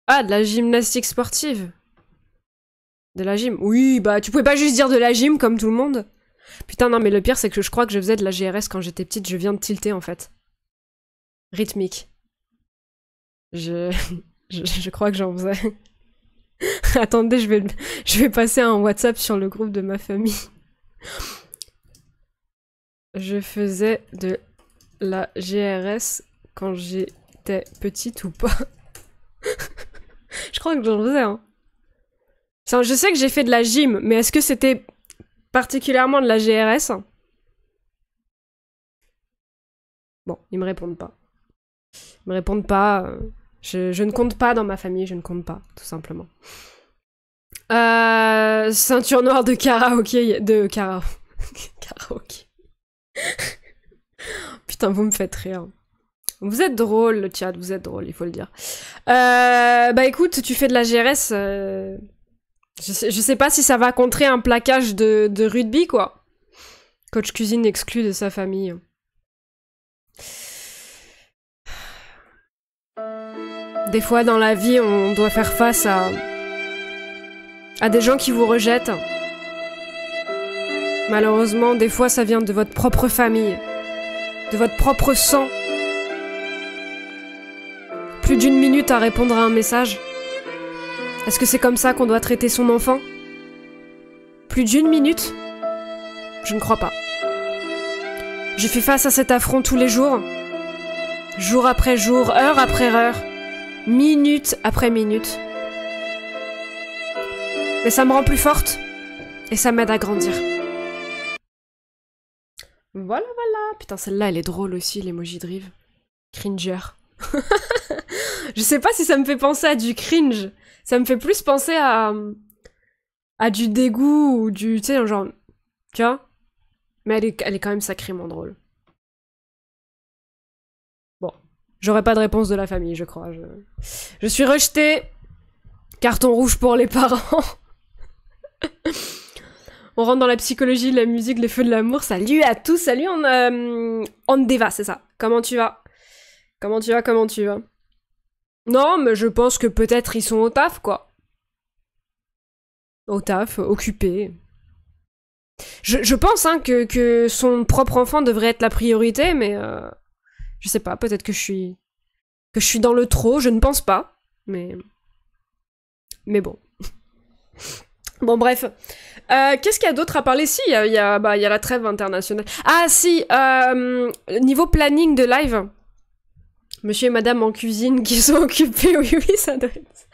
Ah, de la gymnastique sportive. De la gym. Oui, bah tu pouvais pas juste dire de la gym comme tout le monde. Putain, non, mais le pire, c'est que je crois que je faisais de la GRS quand j'étais petite. Je viens de tilter, en fait. Rythmique. Je crois que j'en faisais. Attendez, je vais passer un WhatsApp sur le groupe de ma famille. Je faisais de la GRS quand j'étais petite ou pas? Je crois que j'en faisais, hein. Enfin, je sais que j'ai fait de la gym, mais est-ce que c'était particulièrement de la GRS? Bon, ils me répondent pas. Ils me répondent pas. Je ne compte pas dans ma famille, je ne compte pas, tout simplement. Ceinture noire de karaoké. Karaoké. Putain, vous me faites rire. Vous êtes drôle, le chat, vous êtes drôle, il faut le dire. Bah écoute, tu fais de la GRS. Je sais pas si ça va contrer un plaquage de rugby, quoi. Coach cuisine exclu de sa famille. Des fois, dans la vie, on doit faire face à des gens qui vous rejettent. Malheureusement, des fois, ça vient de votre propre famille. De votre propre sang. Plus d'1 minute à répondre à un message. Est-ce que c'est comme ça qu'on doit traiter son enfant? Plus d'1 minute? Je ne crois pas. Je fais face à cet affront tous les jours. Jour après jour, heure après heure. Minute après minute. Mais ça me rend plus forte. Et ça m'aide à grandir. Voilà, voilà. Putain, celle-là, elle est drôle aussi, l'emoji de Rive. Cringer. Je sais pas si ça me fait penser à du cringe. Ça me fait plus penser à du dégoût ou du... Tu sais, genre... Tu vois? Mais elle est quand même sacrément drôle. Bon. J'aurai pas de réponse de la famille, je crois. Je suis rejetée. Carton rouge pour les parents. On rentre dans la psychologie, la musique, les feux de l'amour. Salut à tous, salut Ondeva, c'est ça. Comment tu vas? Comment tu vas? Non, mais je pense que peut-être ils sont au taf, quoi. Au taf, occupés. Je pense hein, que son propre enfant devrait être la priorité, mais je sais pas, peut-être que je suis dans le trop, je ne pense pas, mais bon. Bon, bref. Qu'est-ce qu'il y a d'autre à parler? Si, il y a la trêve internationale. Ah, si, niveau planning de live, monsieur et madame en cuisine qui sont occupés, oui, ça doit être...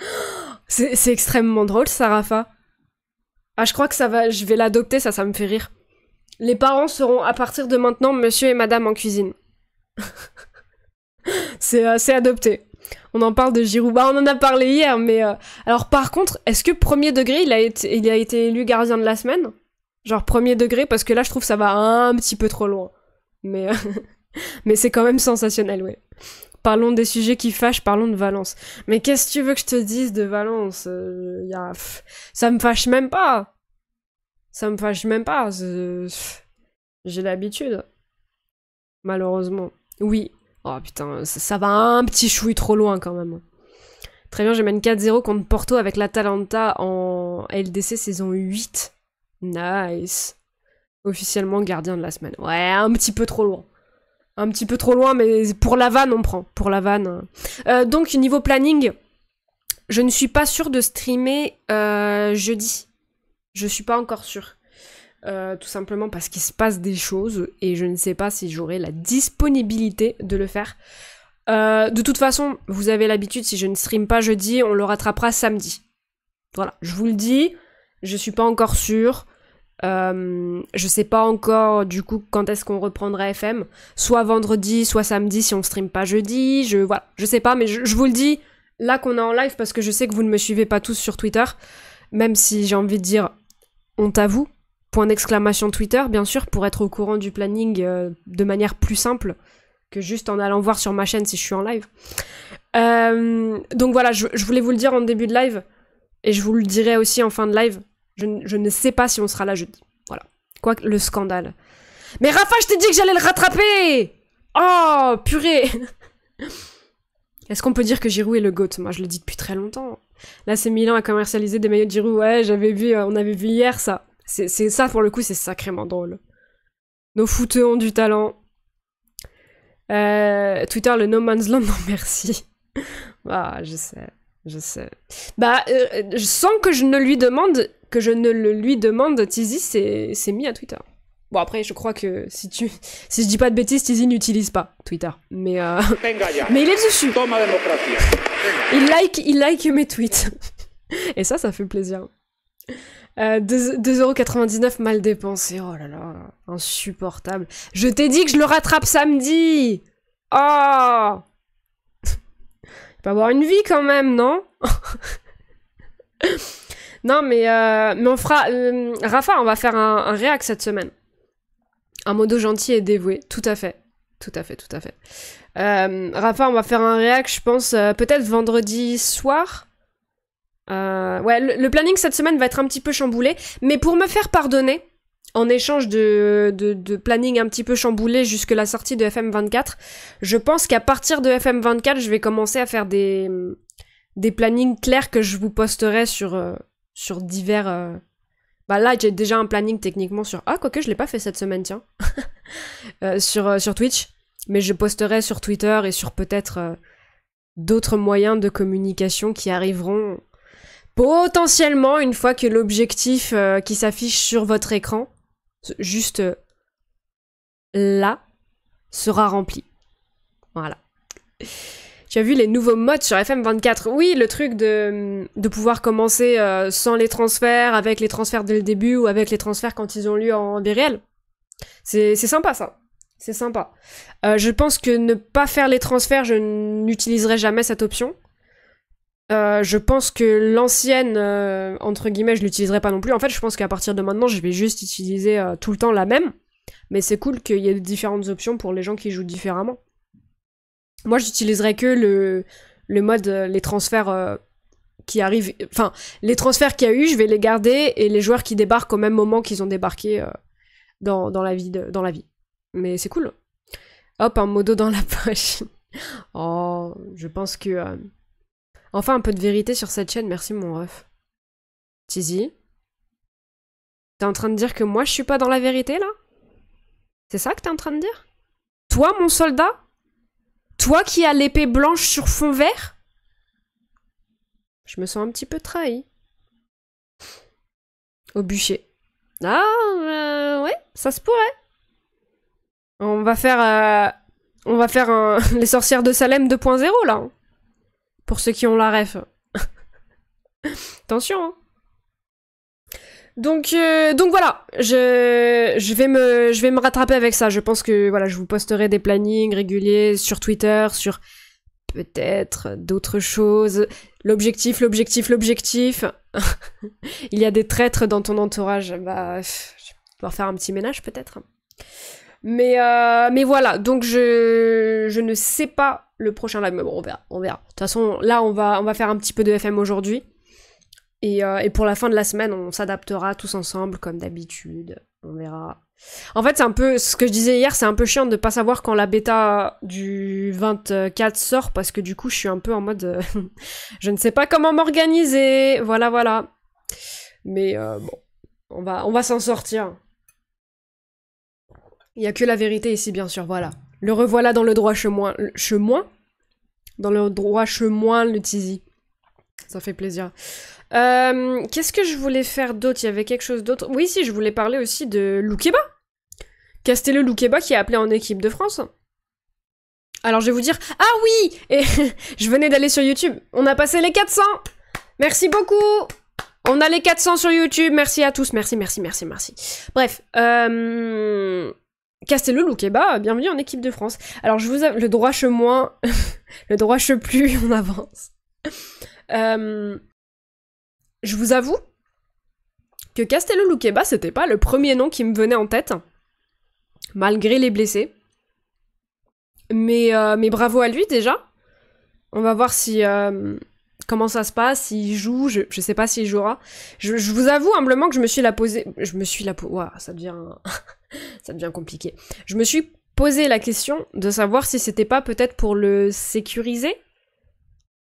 C'est extrêmement drôle, ça, Rafa. Ah, je crois que ça va, je vais l'adopter, ça me fait rire. Les parents seront, à partir de maintenant, monsieur et madame en cuisine. C'est adopté. On en parle de Giroud. Bah, on en a parlé hier, mais... Alors, par contre, est-ce que premier degré, il a été élu gardien de la semaine? Genre premier degré, parce que là, je trouve que ça va un petit peu trop loin. Mais, mais c'est quand même sensationnel, ouais. Parlons des sujets qui fâchent, parlons de Valence. Mais qu'est-ce que tu veux que je te dise de Valence? Ça me fâche même pas. Ça me fâche même pas. J'ai l'habitude. Malheureusement. Oui. Oh putain, ça va un petit chouï trop loin quand même. Très bien, je mène 4-0 contre Porto avec l'Atalanta en LDC saison 8. Nice. Officiellement gardien de la semaine. Ouais, un petit peu trop loin. Un petit peu trop loin, mais pour la vanne, on prend. Pour la vanne. Donc, niveau planning, je ne suis pas sûre de streamer jeudi. Je suis pas encore sûre. Tout simplement parce qu'il se passe des choses et je ne sais pas si j'aurai la disponibilité de le faire. De toute façon, vous avez l'habitude, si je ne stream pas jeudi, on le rattrapera samedi. Voilà, je vous le dis, je suis pas encore sûre. Je sais pas encore du coup quand est-ce qu'on reprendra FM. Soit vendredi, soit samedi si on stream pas jeudi. Voilà, je sais pas, mais je vous le dis là qu'on est en live parce que je sais que vous ne me suivez pas tous sur Twitter. Même si j'ai envie de dire honte à vous. Point d'exclamation Twitter, bien sûr, pour être au courant du planning de manière plus simple que juste en allant voir sur ma chaîne si je suis en live. Donc voilà, je voulais vous le dire en début de live, et je vous le dirai aussi en fin de live. Je ne sais pas si on sera là jeudi. Voilà. Quoi que le scandale. Mais Rafa, je t'ai dit que j'allais le rattraper! Oh, purée! Est-ce qu'on peut dire que Giroud est le GOAT? Moi, je le dis depuis très longtemps. Là, c'est Milan a commercialisé des maillots de Giroud. Ouais, on avait vu hier ça. C'est ça, pour le coup, c'est sacrément drôle. Nos footeux ont du talent. Twitter, le No Man's Land, non merci. Ah, je sais. Bah, sans que je ne le lui demande, Tizi c'est mis à Twitter. Bon, après, je crois que si je dis pas de bêtises, Tizi n'utilise pas Twitter. Mais il est dessus. Il like mes tweets. Et ça fait plaisir. 2,99€ mal dépensé. Oh là là, insupportable. Je t'ai dit que je le rattrape samedi. Oh. Il peut avoir une vie quand même, non? Non, mais on fera... Rafa, on va faire un réac cette semaine. Un modo gentil et dévoué. Tout à fait. Rafa, on va faire un réac, je pense, peut-être vendredi soir. Ouais, le planning cette semaine va être un petit peu chamboulé. Mais pour me faire pardonner, en échange de planning un petit peu chamboulé jusque la sortie de FM24, je pense qu'à partir de FM24, je vais commencer à faire des plannings clairs que je vous posterai sur divers... Bah là, j'ai déjà un planning techniquement sur... Ah, quoique je l'ai pas fait cette semaine, tiens. sur Twitch. Mais je posterai sur Twitter et sur peut-être d'autres moyens de communication qui arriveront potentiellement une fois que l'objectif qui s'affiche sur votre écran, juste là, sera rempli. Voilà. Tu as vu les nouveaux modes sur FM24? Oui, le truc de pouvoir commencer sans les transferts, avec les transferts dès le début ou avec les transferts quand ils ont lieu en vie réelle. C'est sympa ça. C'est sympa. Je pense que ne pas faire les transferts, je n'utiliserai jamais cette option. Je pense que l'ancienne, entre guillemets, je l'utiliserai pas non plus. En fait, je pense qu'à partir de maintenant, je vais juste utiliser tout le temps la même. Mais c'est cool qu'il y ait différentes options pour les gens qui jouent différemment. Moi, j'utiliserai que le mode, les transferts qui arrivent... Enfin, les transferts qu'il y a eu, je vais les garder, et les joueurs qui débarquent au même moment qu'ils ont débarqué dans la vie. Mais c'est cool. Hop, un modo dans la poche. Oh, je pense que... Enfin, un peu de vérité sur cette chaîne, merci mon ref. Tizi, t'es en train de dire que moi, je suis pas dans la vérité, là? C'est ça que t'es en train de dire? Toi, mon soldat? Toi qui as l'épée blanche sur fond vert? Je me sens un petit peu trahi. Au bûcher. Ah, ouais, ça se pourrait. On va faire les sorcières de Salem 2.0, là. Hein. Pour ceux qui ont la ref. Attention, hein. Donc voilà, je vais me rattraper avec ça. Je pense que voilà, je vous posterai des plannings réguliers sur Twitter, sur peut-être d'autres choses. L'objectif. Il y a des traîtres dans ton entourage. Bah, je vais pouvoir faire un petit ménage peut-être. Mais voilà, donc je ne sais pas le prochain live, mais bon, on verra. De toute façon, là, on va faire un petit peu de FM aujourd'hui. Et pour la fin de la semaine, on s'adaptera tous ensemble, comme d'habitude. On verra. En fait, c'est un peu... Ce que je disais hier, c'est un peu chiant de pas savoir quand la bêta du 24 sort, parce que du coup, je suis un peu en mode... je ne sais pas comment m'organiser. Voilà. Mais bon, on va s'en sortir. Il y a que la vérité ici, bien sûr, voilà. Le revoilà dans le droit chemin. Dans le droit chemin, le Tizi. Ça fait plaisir. Qu'est-ce que je voulais faire d'autre? Il y avait quelque chose d'autre. Oui, si, je voulais parler aussi de Loukeba. Castello Loukeba qui est appelé en équipe de France. Alors je vais vous dire... Ah oui! Et je venais d'aller sur YouTube. On a passé les 400! Merci beaucoup! On a les 400 sur YouTube. Merci à tous. Merci. Bref. Castello Loukeba, bienvenue en équipe de France. Alors je vous le droit chemin... le droit plus, on avance. Je vous avoue que Castello Loukeba, c'était pas le premier nom qui me venait en tête, malgré les blessés. Mais bravo à lui déjà. On va voir si comment ça se passe, s'il joue. Je sais pas s'il jouera. Je vous avoue humblement que je me suis la posée. Ouah, ça devient ça devient compliqué. Je me suis posé la question de savoir si c'était pas peut-être pour le sécuriser.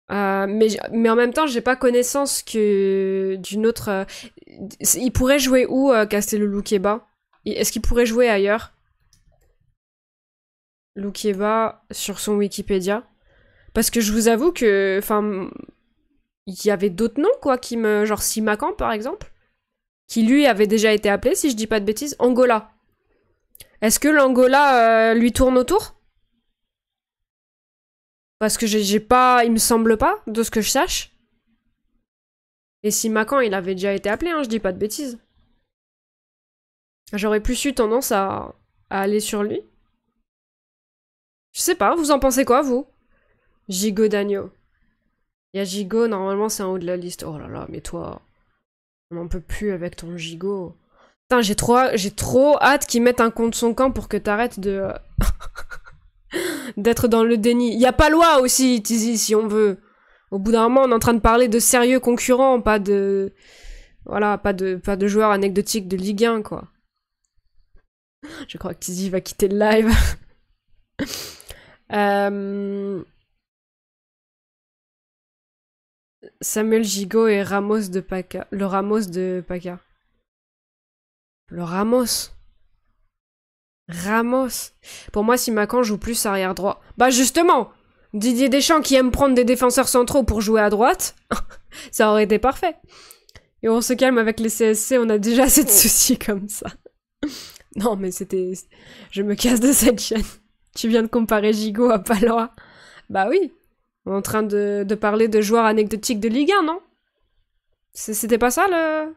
Mais en même temps, j'ai pas connaissance que d'une autre... il pourrait jouer où, Castello Luqueba? Est-ce qu'il pourrait jouer ailleurs? Luqueba sur son Wikipédia. Parce que je vous avoue que... Enfin... Il y avait d'autres noms, quoi, qui me... Genre Simakan, par exemple. Qui, lui, avait déjà été appelé, si je dis pas de bêtises. Angola. Est-ce que l'Angola lui tourne autour? Parce que j'ai pas... Il me semble pas, de ce que je sache. Et Simakan, il avait déjà été appelé, hein, je dis pas de bêtises. J'aurais plus eu tendance à aller sur lui. Je sais pas, vous en pensez quoi, vous? Gigot d'agneau. Il y a Gigot, normalement c'est en haut de la liste. Oh là là, mais toi... On n'en peut plus avec ton Gigot. Putain, j'ai trop hâte qu'ils mettent un contre son camp pour que t'arrêtes de... d'être dans le déni. Y a pas loi aussi, Tizi, si on veut. Au bout d'un moment, on est en train de parler de sérieux concurrents, pas de... Voilà, pas de joueurs anecdotiques de Ligue 1, quoi. Je crois que Tizi va quitter le live. Samuel Gigot et Ramos de Paca. Le Ramos de Paca. Le Ramos. Ramos. Pour moi, Simakan joue plus arrière droit. Bah justement, Didier Deschamps qui aime prendre des défenseurs centraux pour jouer à droite, ça aurait été parfait. Et on se calme avec les CSC, on a déjà assez de soucis comme ça. Non mais c'était... Je me casse de cette chaîne. Tu viens de comparer Gigot à Palois. Bah oui. On est en train de parler de joueurs anecdotiques de Ligue 1, non? C'était pas ça, le...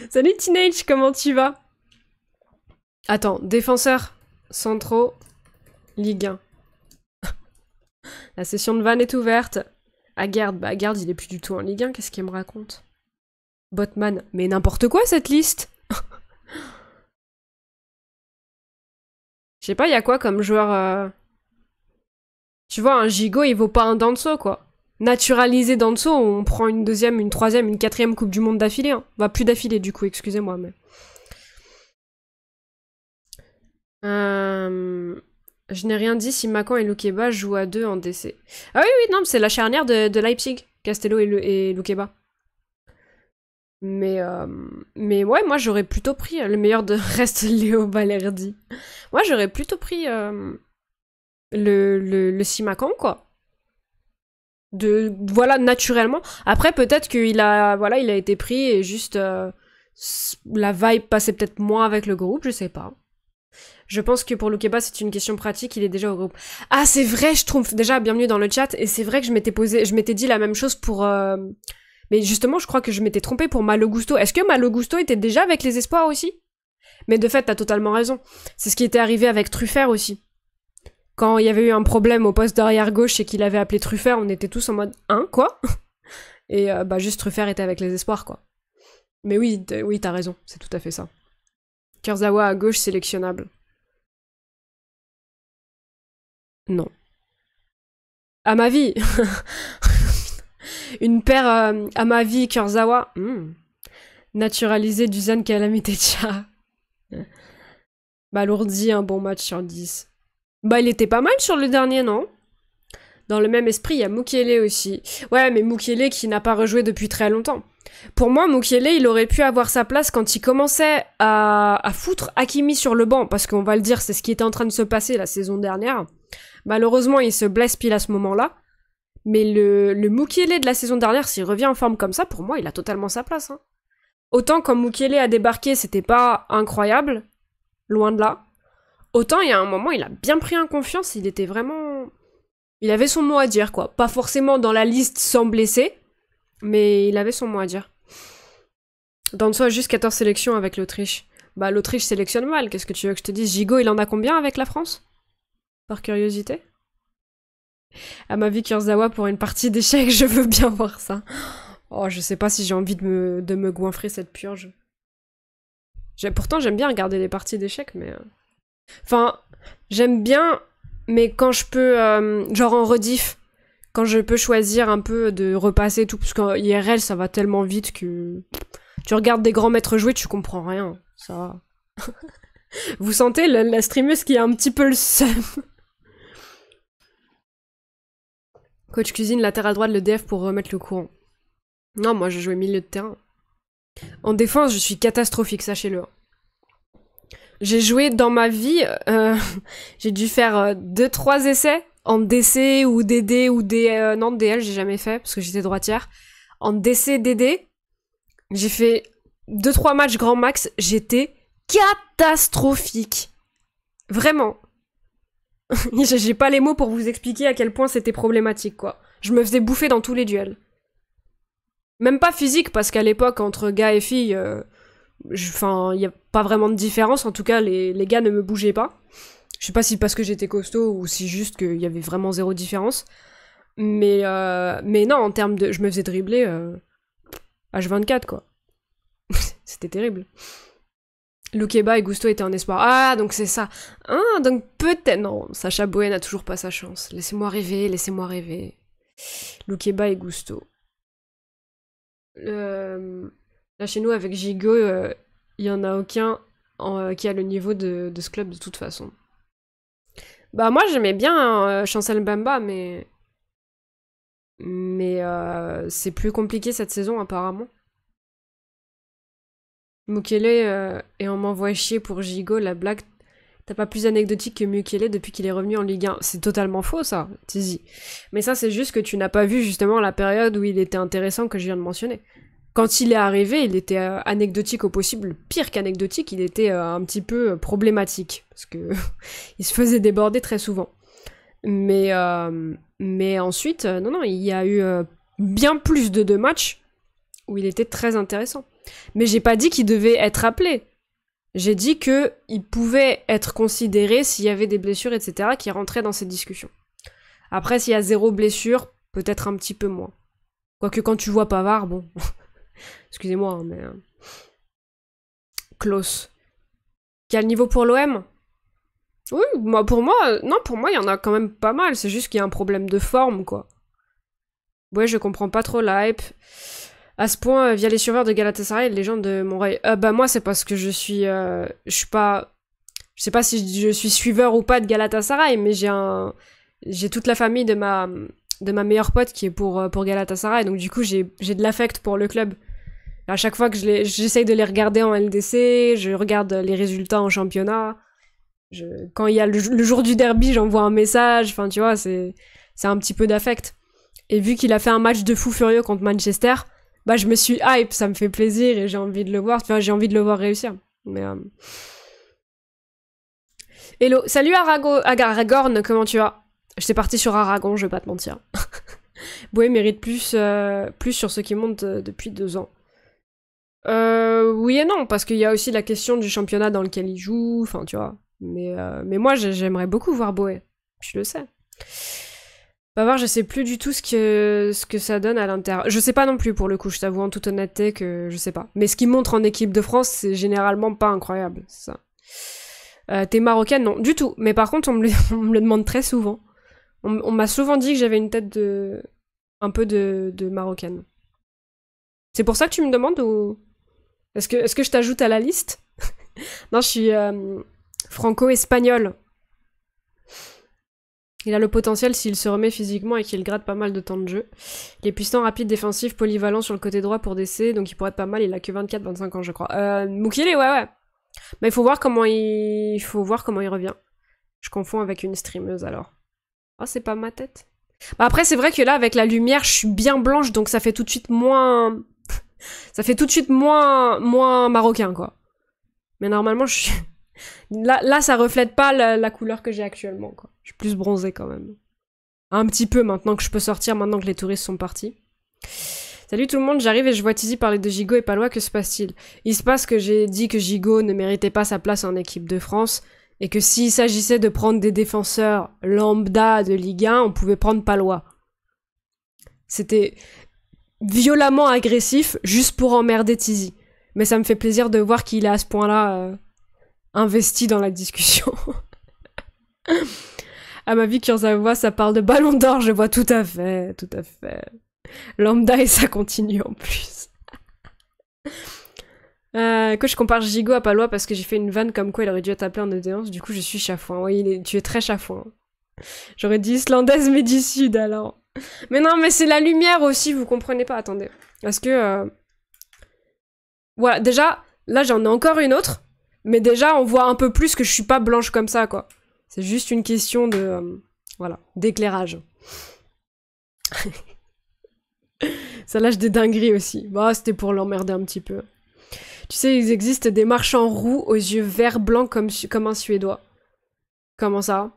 Salut Teenage, comment tu vas? Attends, défenseurs centraux, Ligue 1. La session de vanne est ouverte. Aguerd, bah Aguerd, il est plus du tout en Ligue 1, qu'est-ce qu'il me raconte? Botman, mais n'importe quoi cette liste. Je sais pas, il y a quoi comme joueur... Tu vois, un Gigot, il vaut pas un Danso, quoi. Naturalisé Danso, on prend une deuxième, une troisième, une quatrième Coupe du Monde d'affilée. Hein. Bah, plus d'affilée, du coup, excusez-moi, mais... Je n'ai rien dit si Macan et Luqueba jouent à deux en DC. Ah oui, oui, non, c'est la charnière de Leipzig, Castello et Luqueba. Mais ouais, moi, j'aurais plutôt pris... Le meilleur de reste Léo Balerdi. Moi, j'aurais plutôt pris... le Simakan, quoi. Voilà, naturellement. Après, peut-être qu'il a, voilà, il a été pris et juste la vibe passait peut-être moins avec le groupe, je sais pas. Je pense que pour Luqueba, c'est une question pratique, il est déjà au groupe. Ah, c'est vrai, je trouve, déjà, bienvenue dans le chat, et c'est vrai que je m'étais dit la même chose pour... Mais justement, je crois que je m'étais trompée pour Malo Gusto. Est-ce que Malo Gusto était déjà avec les espoirs aussi? Mais de fait, t'as totalement raison. C'est ce qui était arrivé avec Truffert aussi. Quand il y avait eu un problème au poste d'arrière gauche et qu'il avait appelé Truffert, on était tous en mode « Hein, quoi ?» Et bah juste Truffert était avec les espoirs, quoi. Mais oui, oui, t'as raison, c'est tout à fait ça. Kurzawa à gauche, sélectionnable. Non. À ma vie. Une paire à ma vie, Kurzawa. Naturalisé Dusan Calamitecha. Balourdi, un bon match sur 10. Bah, il était pas mal sur le dernier, non? Dans le même esprit, il y a Mukiele aussi. Ouais, mais Mukiele qui n'a pas rejoué depuis très longtemps. Pour moi, Mukiele, il aurait pu avoir sa place quand il commençait à foutre Hakimi sur le banc, parce qu'on va le dire, c'est ce qui était en train de se passer la saison dernière. Malheureusement, il se blesse pile à ce moment-là. Mais le Mukiele de la saison dernière, s'il revient en forme comme ça, pour moi, il a totalement sa place. Hein. Autant quand Mukiele a débarqué, c'était pas incroyable, loin de là. Autant, il y a un moment, il a bien pris en confiance, il était vraiment... Il avait son mot à dire, quoi. Pas forcément dans la liste sans blesser, mais il avait son mot à dire. Danso a juste 14 sélections avec l'Autriche. Bah, l'Autriche sélectionne mal, qu'est-ce que tu veux que je te dise? Gigot, il en a combien avec la France? Par curiosité? À ma vie, Kurzawa, pour une partie d'échecs, je veux bien voir ça. Oh, je sais pas si j'ai envie de me goinfrer cette purge. Pourtant, j'aime bien regarder les parties d'échecs, mais... Enfin, j'aime bien, mais quand je peux, genre en rediff, quand je peux choisir un peu de repasser tout, parce qu'en IRL, ça va tellement vite que tu regardes des grands maîtres jouer, tu comprends rien, ça va. Vous sentez la streameuse qui a un petit peu le seum. Coach cuisine, latéral droit de l'EDF pour remettre le courant. Non, moi, j'ai joué milieu de terrain. En défense, je suis catastrophique, sachez-le. J'ai joué dans ma vie, j'ai dû faire 2-3 essais en DC ou DD ou non, DL, j'ai jamais fait parce que j'étais droitière. En DC, DD, j'ai fait 2-3 matchs grand max, j'étais catastrophique. Vraiment. J'ai pas les mots pour vous expliquer à quel point c'était problématique, quoi. Je me faisais bouffer dans tous les duels. Même pas physique, parce qu'à l'époque, entre gars et filles, enfin, y a pas vraiment de différence. En tout cas, les gars ne me bougeaient pas. Je sais pas si parce que j'étais costaud ou si juste qu'il y avait vraiment zéro différence. Mais non, en termes de... Je me faisais dribbler H24, quoi. C'était terrible. Loukeba et Gusto étaient en espoir. Ah, donc c'est ça. Ah, donc peut-être... Non, Sacha Boey n'a toujours pas sa chance. Laissez-moi rêver, laissez-moi rêver. Loukeba et Gusto. Là, chez nous, avec Gigo, il y en a aucun qui a le niveau de ce club de toute façon. Bah, moi, j'aimais bien Chancel Mbemba, mais c'est plus compliqué cette saison, apparemment. Mukele, et on m'envoie chier pour Gigo, la blague. T'as pas plus anecdotique que Mukele depuis qu'il est revenu en Ligue 1. C'est totalement faux, ça, Tizi. Mais ça, c'est juste que tu n'as pas vu, justement, la période où il était intéressant que je viens de mentionner. Quand il est arrivé, il était anecdotique au possible. Pire qu'anecdotique, il était un petit peu problématique. Parce que il se faisait déborder très souvent. Mais ensuite, non, il y a eu bien plus de 2 matchs où il était très intéressant. Mais j'ai pas dit qu'il devait être appelé. J'ai dit qu'il pouvait être considéré s'il y avait des blessures, etc., qui rentraient dans cette discussion. Après, s'il y a 0 blessure, peut-être un petit peu moins. Quoique quand tu vois Pavard, bon... Excusez-moi, hein, mais... Close. Quel niveau pour l'OM ? Oui, pour moi, il y en a quand même pas mal. C'est juste qu'il y a un problème de forme, quoi. Ouais, je comprends pas trop la hype. À ce point, via les suiveurs de Galatasaray et les gens de Montreuil. Bah moi, c'est parce que je suis pas... Je sais pas si je suis suiveur ou pas de Galatasaray, mais j'ai toute la famille de ma meilleure pote qui est pour Galatasaray, donc du coup, j'ai de l'affect pour le club. À chaque fois que j'essaye de les regarder en LDC, je regarde les résultats en championnat. Quand il y a le jour du derby, j'envoie un message. Enfin, tu vois, c'est un petit peu d'affect. Et vu qu'il a fait un match de fou furieux contre Manchester, bah je me suis hype, ça me fait plaisir et j'ai envie de le voir. Enfin, j'ai envie de le voir réussir. Mais hello, salut Aragorn, comment tu vas? J'étais partie sur Aragon, je vais pas te mentir. Boé mérite plus sur ce qui monte depuis 2 ans. Oui et non, parce qu'il y a aussi la question du championnat dans lequel il joue, enfin tu vois. Mais moi j'aimerais beaucoup voir Boé, je le sais. Pavard, je sais plus du tout ce que ça donne à l'intérieur. Je sais pas non plus pour le coup, je t'avoue en toute honnêteté que je sais pas. Mais ce qu'il montre en équipe de France, c'est généralement pas incroyable, c'est ça. T'es marocaine? Non, du tout. Mais par contre, on me le demande très souvent. On m'a souvent dit que j'avais une tête un peu de marocaine. C'est pour ça que tu me demandes ou... Est-ce que je t'ajoute à la liste? Non, je suis franco-espagnole. Il a le potentiel s'il se remet physiquement et qu'il gratte pas mal de temps de jeu. Il est puissant, rapide, défensif, polyvalent sur le côté droit pour DC, donc il pourrait être pas mal. Il a que 24-25 ans, je crois. Mukele, ouais. Mais il faut voir comment il revient. Je confonds avec une streameuse alors. Oh, c'est pas ma tête. Bah après, c'est vrai que là, avec la lumière, je suis bien blanche, donc ça fait tout de suite moins... moins marocain, quoi. Mais normalement, je suis... Là, ça reflète pas la couleur que j'ai actuellement, quoi. Je suis plus bronzée, quand même. Un petit peu, maintenant que je peux sortir, maintenant que les touristes sont partis. Salut tout le monde, j'arrive et je vois Tizi parler de Gigot et Palois, que se passe-t-il? Il se passe que j'ai dit que Gigot ne méritait pas sa place en équipe de France, et que s'il s'agissait de prendre des défenseurs lambda de Ligue 1, on pouvait prendre Palois. C'était violemment agressif, juste pour emmerder Tizi. Mais ça me fait plaisir de voir qu'il est à ce point-là investi dans la discussion. À ma vie, Kurzawa, ça parle de ballon d'or, je vois tout à fait. Lambda et ça continue en plus. Que je compare Gigot à Palois parce que j'ai fait une vanne comme quoi il aurait dû être appelé en audience, du coup je suis chafouin. Oui, tu es très chafouin. J'aurais dit islandaise mais du sud alors. Mais non, mais c'est la lumière aussi, vous comprenez pas, attendez. Parce que... Voilà, déjà, là j'en ai encore une autre, mais déjà on voit un peu plus que je suis pas blanche comme ça, quoi. C'est juste une question de... voilà, d'éclairage. Ça lâche des dingueries aussi. Bah, c'était pour l'emmerder un petit peu. Tu sais, il existe des marchands roux aux yeux vert blanc comme un Suédois. Comment ça?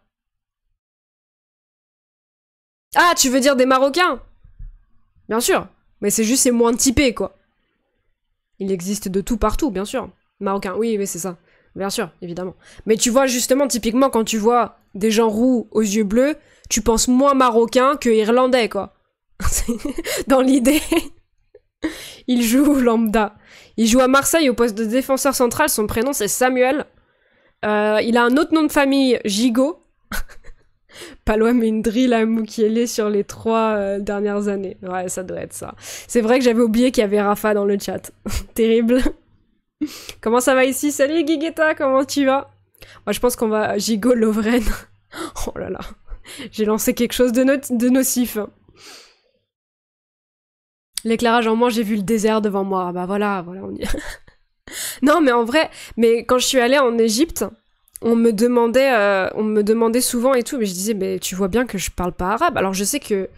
Ah, tu veux dire des Marocains? Bien sûr. Mais c'est moins typé, quoi. Il existe de tout partout, bien sûr. Marocains, oui, c'est ça. Bien sûr, évidemment. Mais tu vois, justement, typiquement, quand tu vois des gens roux aux yeux bleus, tu penses moins marocain que irlandais, quoi. Dans l'idée. Il joue lambda. Il joue à Marseille au poste de défenseur central. Son prénom, c'est Samuel. Il a un autre nom de famille, Gigot. Palois met une drill à Mukiele sur les 3 dernières années. Ouais, ça doit être ça. C'est vrai que j'avais oublié qu'il y avait Rafa dans le chat. Terrible. Comment ça va ici? Salut Guiguetta, comment tu vas? Moi, je pense qu'on va... Gigot Lovren. Oh là là. J'ai lancé quelque chose de nocif. L'éclairage en moins, j'ai vu le désert devant moi. Bah voilà, on y... Non, mais en vrai, quand je suis allée en Égypte... On me demandait souvent et tout, mais je disais, mais tu vois bien que je parle pas arabe. Alors je sais que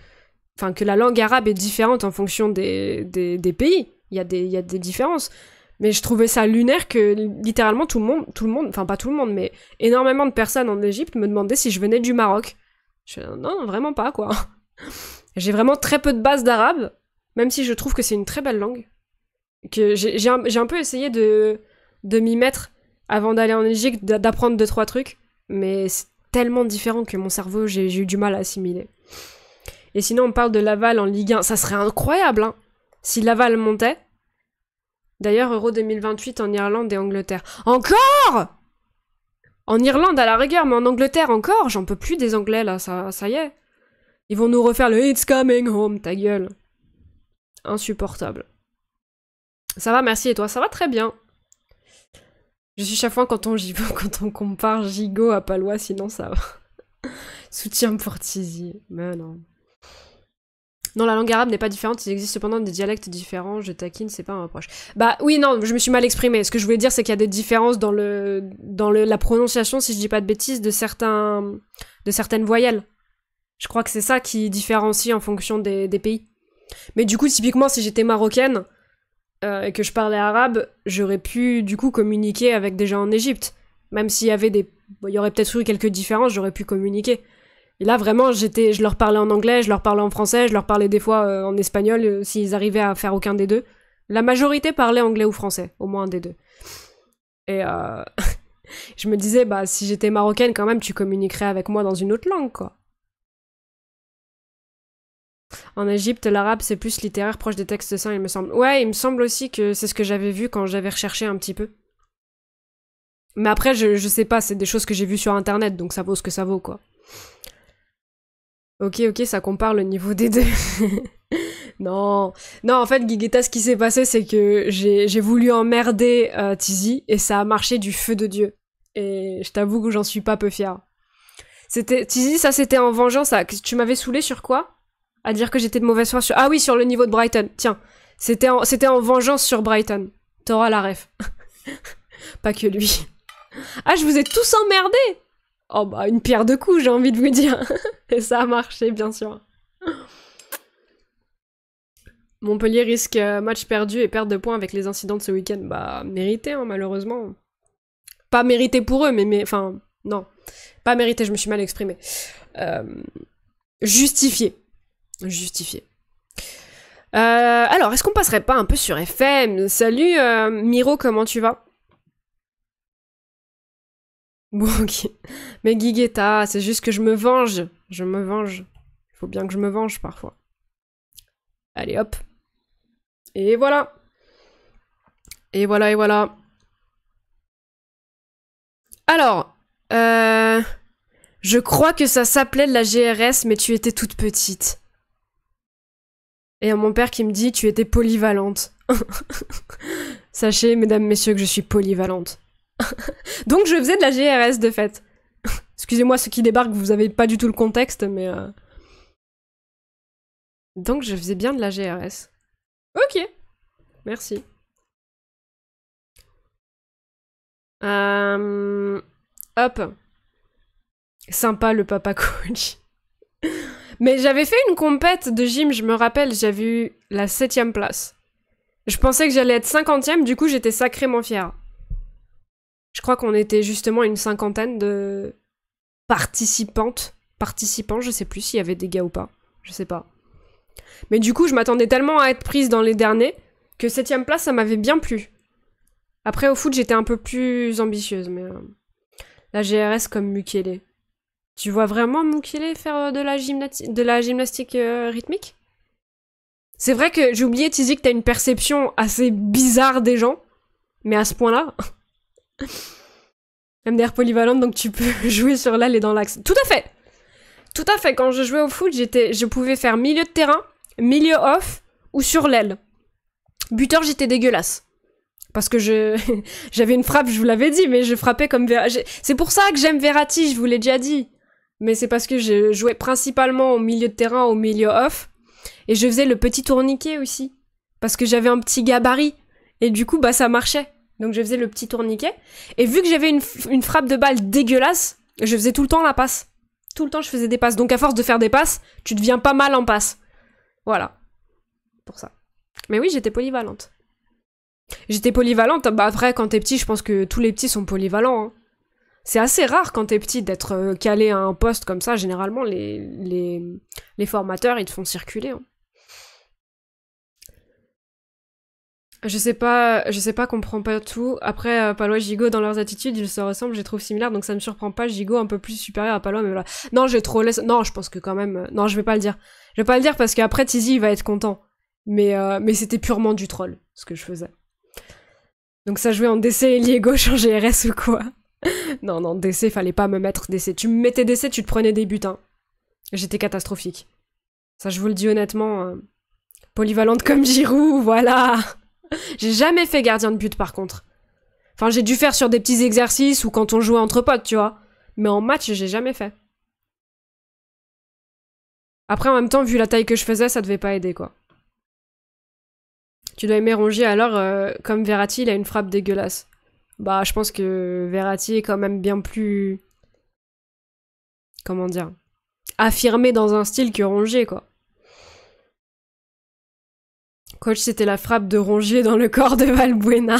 la langue arabe est différente en fonction des pays. Il y a des différences. Mais je trouvais ça lunaire que littéralement tout le monde, enfin pas tout le monde, mais énormément de personnes en Égypte me demandaient si je venais du Maroc. Non, vraiment pas, quoi. J'ai vraiment très peu de bases d'arabe, même si je trouve que c'est une très belle langue. Que j'ai un peu essayé de m'y mettre avant d'aller en Égypte, d'apprendre 2-3 trucs, mais c'est tellement différent que mon cerveau, j'ai eu du mal à assimiler. Et sinon, on parle de Laval en Ligue 1, ça serait incroyable, hein, si Laval montait. D'ailleurs, Euro 2028 en Irlande et Angleterre. Encore! En Irlande, à la rigueur, mais en Angleterre, encore? J'en peux plus des Anglais, là, ça y est. Ils vont nous refaire le « It's coming home », ta gueule. Insupportable. Ça va, merci, et toi? Ça va très bien. Je suis chaque fois quand on compare Gigot à Palois, sinon ça va. Soutien pour Tizi. Mais non. Non, la langue arabe n'est pas différente, il existe cependant des dialectes différents, je taquine, c'est pas un reproche. Bah oui, non, je me suis mal exprimée. Ce que je voulais dire, c'est qu'il y a des différences dans la prononciation, si je dis pas de bêtises, de certaines voyelles. Je crois que c'est ça qui différencie en fonction des pays. Mais du coup, typiquement, si j'étais marocaine... et que je parlais arabe, j'aurais pu du coup communiquer avec des gens en Égypte. Même s'il y avait il y aurait peut-être eu quelques différences, j'aurais pu communiquer. Et là vraiment, je leur parlais en anglais, je leur parlais en français, je leur parlais des fois en espagnol, s'ils arrivaient à faire aucun des deux. La majorité parlait anglais ou français, au moins un des deux. Et je me disais, bah si j'étais marocaine quand même, tu communiquerais avec moi dans une autre langue, quoi. En Égypte, l'arabe, c'est plus littéraire, proche des textes saints, il me semble. Ouais, il me semble aussi que c'est ce que j'avais vu quand j'avais recherché un petit peu. Mais après, je sais pas, c'est des choses que j'ai vues sur Internet, donc ça vaut ce que ça vaut, quoi. Ok, ça compare le niveau des deux. Non, en fait, Guiguetta, ce qui s'est passé, c'est que j'ai voulu emmerder Tizi, et ça a marché du feu de Dieu. Et je t'avoue que j'en suis pas peu fière. Tizi, ça c'était en vengeance, tu m'avais saoulé sur quoi? À dire que j'étais de mauvaise foi sur... Ah oui, sur le niveau de Brighton. Tiens, c'était en vengeance sur Brighton. T'auras la ref. Pas que lui. Ah, je vous ai tous emmerdés! Oh bah, une pierre deux coups, j'ai envie de vous dire. Et ça a marché, bien sûr. Montpellier risque match perdu et perte de points avec les incidents de ce week-end. Bah, mérité, hein, malheureusement. Pas mérité pour eux, mais... Enfin, non. Pas mérité, je me suis mal exprimée. Justifié. Alors, est-ce qu'on passerait pas un peu sur FM? Salut Miro, comment tu vas? Bon, ok. Mais Guiguetta, c'est juste que je me venge. Il faut bien que je me venge parfois. Allez, hop. Et voilà. Alors, je crois que ça s'appelait de la GRS, mais tu étais toute petite. Et mon père qui me dit, tu étais polyvalente. Sachez, mesdames, messieurs, que je suis polyvalente. Donc je faisais de la GRS, de fait. Excusez-moi ceux qui débarquent, vous avez pas du tout le contexte, mais... Donc je faisais bien de la GRS. Ok, merci. Hop. Sympa le papa coach. Mais j'avais fait une compète de gym, je me rappelle, j'avais eu la 7ème place. Je pensais que j'allais être 50ème, du coup j'étais sacrément fière. Je crois qu'on était justement une 50aine de participants, je sais plus s'il y avait des gars ou pas, je sais pas. Mais du coup je m'attendais tellement à être prise dans les derniers que 7ème place ça m'avait bien plu. Après au foot j'étais un peu plus ambitieuse, mais la GRS comme Mukele. Tu vois vraiment Mukele faire de la gymnastique rythmique? C'est vrai que j'ai oublié, Tizi, que t'as une perception assez bizarre des gens, mais à ce point-là. MDR polyvalente, donc tu peux jouer sur l'aile et dans l'axe. Tout à fait! Tout à fait, quand je jouais au foot, je pouvais faire milieu de terrain, milieu off, ou sur l'aile. Buteur, j'étais dégueulasse. Parce que j'avais une frappe, je vous l'avais dit, mais je frappais comme Verratti. C'est pour ça que j'aime Verratti, je vous l'ai déjà dit. Mais c'est parce que je jouais principalement au milieu de terrain, au milieu off. Et je faisais le petit tourniquet aussi. Parce que j'avais un petit gabarit. Et du coup, bah ça marchait. Donc je faisais le petit tourniquet. Et vu que j'avais une frappe de balle dégueulasse, je faisais tout le temps la passe. Tout le temps, je faisais des passes. Donc à force de faire des passes, tu deviens pas mal en passe. Voilà. Pour ça. Mais oui, j'étais polyvalente. J'étais polyvalente. Bah après, quand t'es petit, je pense que tous les petits sont polyvalents. Hein. C'est assez rare quand t'es petit d'être calé à un poste comme ça. Généralement, les formateurs, ils te font circuler. Hein. Je sais pas, comprends pas tout. Après, Palois et Gigot, dans leurs attitudes, ils se ressemblent, je les trouve similaires, donc ça me surprend pas. Gigot un peu plus supérieur à Palois, mais voilà. Non, j'ai trop laissé... Non, je pense que quand même... Non, je vais pas le dire. Je vais pas le dire parce qu'après, Tizi, il va être content. Mais c'était purement du troll, ce que je faisais. Donc ça jouait en DC ailier gauche en GRS ou quoi? Non, DC, fallait pas me mettre DC. Tu me mettais DC, tu te prenais des buts, hein. J'étais catastrophique. Ça, je vous le dis honnêtement. Polyvalente comme Giroud, voilà. J'ai jamais fait gardien de but, par contre. Enfin, j'ai dû faire sur des petits exercices ou quand on jouait entre potes, tu vois. Mais en match, j'ai jamais fait. Après, en même temps, vu la taille que je faisais, ça devait pas aider, quoi. Tu dois aimer Rongier, alors, comme Verratti, il a une frappe dégueulasse. Bah, je pense que Verratti est quand même bien plus... Comment dire? Affirmé dans un style que Rongier, quoi. Coach, c'était la frappe de Rongier dans le corps de Valbuena.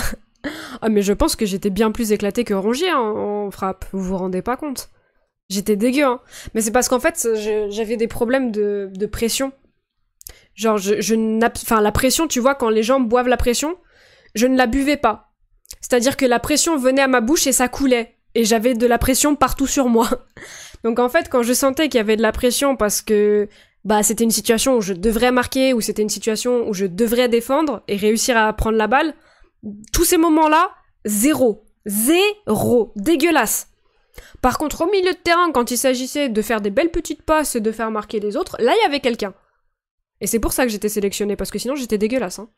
Ah, mais je pense que j'étais bien plus éclatée que Rongier en frappe. Vous vous rendez pas compte? J'étais dégueu, hein. Mais c'est parce qu'en fait, j'avais des problèmes de pression. Genre, enfin, la pression, tu vois, quand les gens boivent la pression, je ne la buvais pas. C'est-à-dire que la pression venait à ma bouche et ça coulait. Et j'avais de la pression partout sur moi. Donc en fait, quand je sentais qu'il y avait de la pression parce que bah c'était une situation où je devrais marquer, ou c'était une situation où je devrais défendre et réussir à prendre la balle, tous ces moments-là, zéro. Dégueulasse. Par contre, au milieu de terrain, quand il s'agissait de faire des belles petites passes et de faire marquer les autres, là il y avait quelqu'un. Et c'est pour ça que j'étais sélectionnée, parce que sinon j'étais dégueulasse, hein.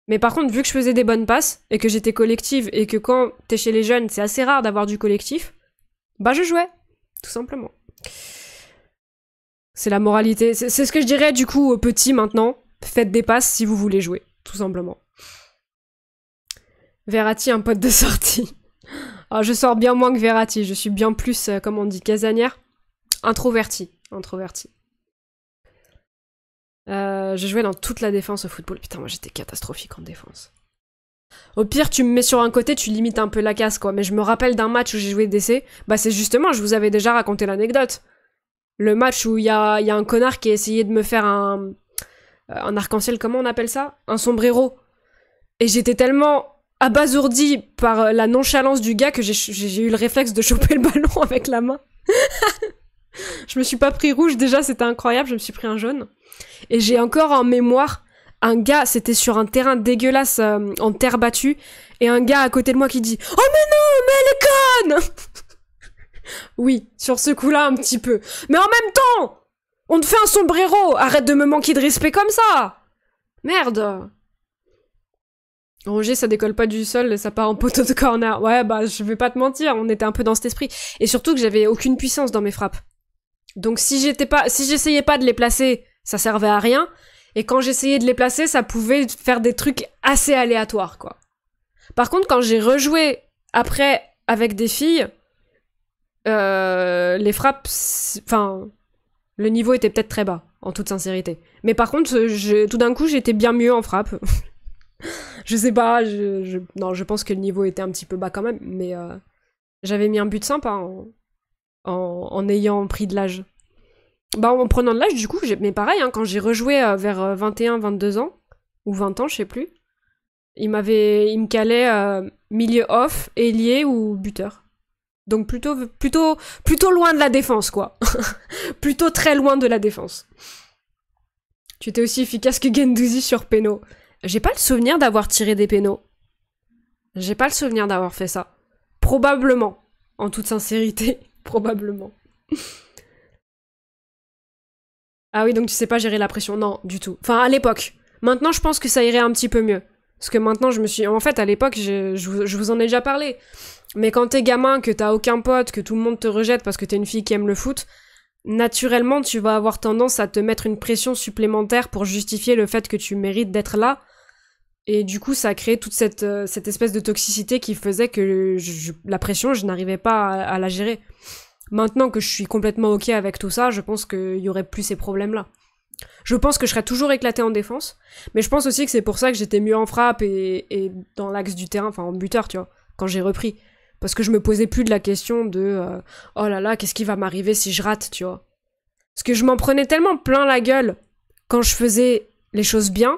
Mais par contre, vu que je faisais des bonnes passes, et que j'étais collective, et que quand t'es chez les jeunes, c'est assez rare d'avoir du collectif, bah je jouais, tout simplement. C'est la moralité. C'est ce que je dirais du coup aux petits maintenant. Faites des passes si vous voulez jouer, tout simplement. Verratti, un pote de sortie. Alors, je sors bien moins que Verratti, je suis bien plus, comme on dit, casanière. Introverti. Je jouais dans toute la défense au football. Putain, moi j'étais catastrophique en défense. Au pire, tu me mets sur un côté, tu limites un peu la casse, quoi. Mais je me rappelle d'un match où j'ai joué DC. Bah c'est justement, je vous avais déjà raconté l'anecdote. Le match où il y a un connard qui a essayé de me faire un arc-en-ciel, comment on appelle ça? Un sombrero. Et j'étais tellement abasourdi par la nonchalance du gars que j'ai eu le réflexe de choper le ballon avec la main. Je me suis pas pris rouge, déjà c'était incroyable, je me suis pris un jaune. Et j'ai encore en mémoire un gars, c'était sur un terrain dégueulasse en terre battue, et un gars à côté de moi qui dit « Oh mais non, mais elle est conne !» Oui, sur ce coup-là un petit peu. Mais en même temps, on te fait un sombrero, arrête de me manquer de respect comme ça. Merde. Roger, ça décolle pas du sol, ça part en poteau de corner. Ouais, bah je vais pas te mentir, on était un peu dans cet esprit. Et surtout que j'avais aucune puissance dans mes frappes. Donc si j'essayais pas de les placer Ça servait à rien. Et quand j'essayais de les placer, ça pouvait faire des trucs assez aléatoires, quoi. Par contre, quand j'ai rejoué après avec des filles, les frappes... Enfin, le niveau était peut-être très bas, en toute sincérité. Mais par contre, tout d'un coup, j'étais bien mieux en frappe. Je sais pas, non, je pense que le niveau était un petit peu bas quand même, mais j'avais mis un but sympa en ayant pris de l'âge. Bah, en prenant de l'âge, du coup, mais pareil, hein, quand j'ai rejoué vers 21, 22 ans, ou 20 ans, je sais plus, il me calait milieu off, ailier ou buteur. Donc plutôt loin de la défense, quoi. Plutôt très loin de la défense. Tu étais aussi efficace que Guendouzi sur péno. J'ai pas le souvenir d'avoir tiré des pénaux. J'ai pas le souvenir d'avoir fait ça. Probablement. En toute sincérité. Probablement. Ah oui, donc tu sais pas gérer la pression. Non, du tout. Enfin, à l'époque. Maintenant, je pense que ça irait un petit peu mieux. Parce que maintenant, En fait, à l'époque, je vous en ai déjà parlé. Mais quand t'es gamin, que t'as aucun pote, que tout le monde te rejette parce que t'es une fille qui aime le foot, naturellement, tu vas avoir tendance à te mettre une pression supplémentaire pour justifier le fait que tu mérites d'être là. Et du coup, ça a créé toute cette espèce de toxicité qui faisait que la pression, je n'arrivais pas à la gérer. Maintenant que je suis complètement ok avec tout ça, je pense qu'il y aurait plus ces problèmes-là. Je pense que je serais toujours éclatée en défense, mais je pense aussi que c'est pour ça que j'étais mieux en frappe et dans l'axe du terrain, enfin en buteur, tu vois, quand j'ai repris. Parce que je me posais plus de la question de oh là là, qu'est-ce qui va m'arriver si je rate, tu vois. Parce que je m'en prenais tellement plein la gueule quand je faisais les choses bien,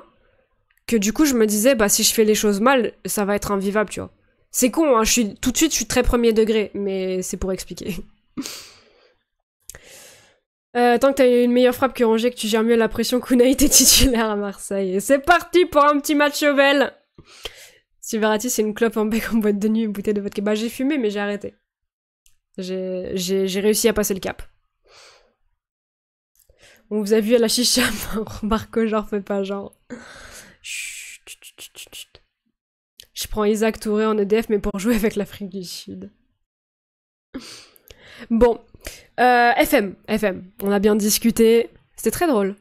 que du coup je me disais, bah si je fais les choses mal, ça va être invivable, tu vois. C'est con, hein, tout de suite je suis très premier degré, mais c'est pour expliquer. Tant que t'as une meilleure frappe que Rongier, que tu gères mieux la pression, Kouna était titulaire à Marseille. Et c'est parti pour un petit match Chauvel. Si Verratti, c'est une clope en bec en boîte de nuit, une bouteille de vodka. Bah j'ai fumé, mais j'ai arrêté. J'ai réussi à passer le cap. On vous a vu à la chicha, Marco, genre fais pas genre. Chut, chut, chut, chut. Je prends Isaac Touré en EDF, mais pour jouer avec l'Afrique du Sud. Bon. FM. On a bien discuté. C'était très drôle.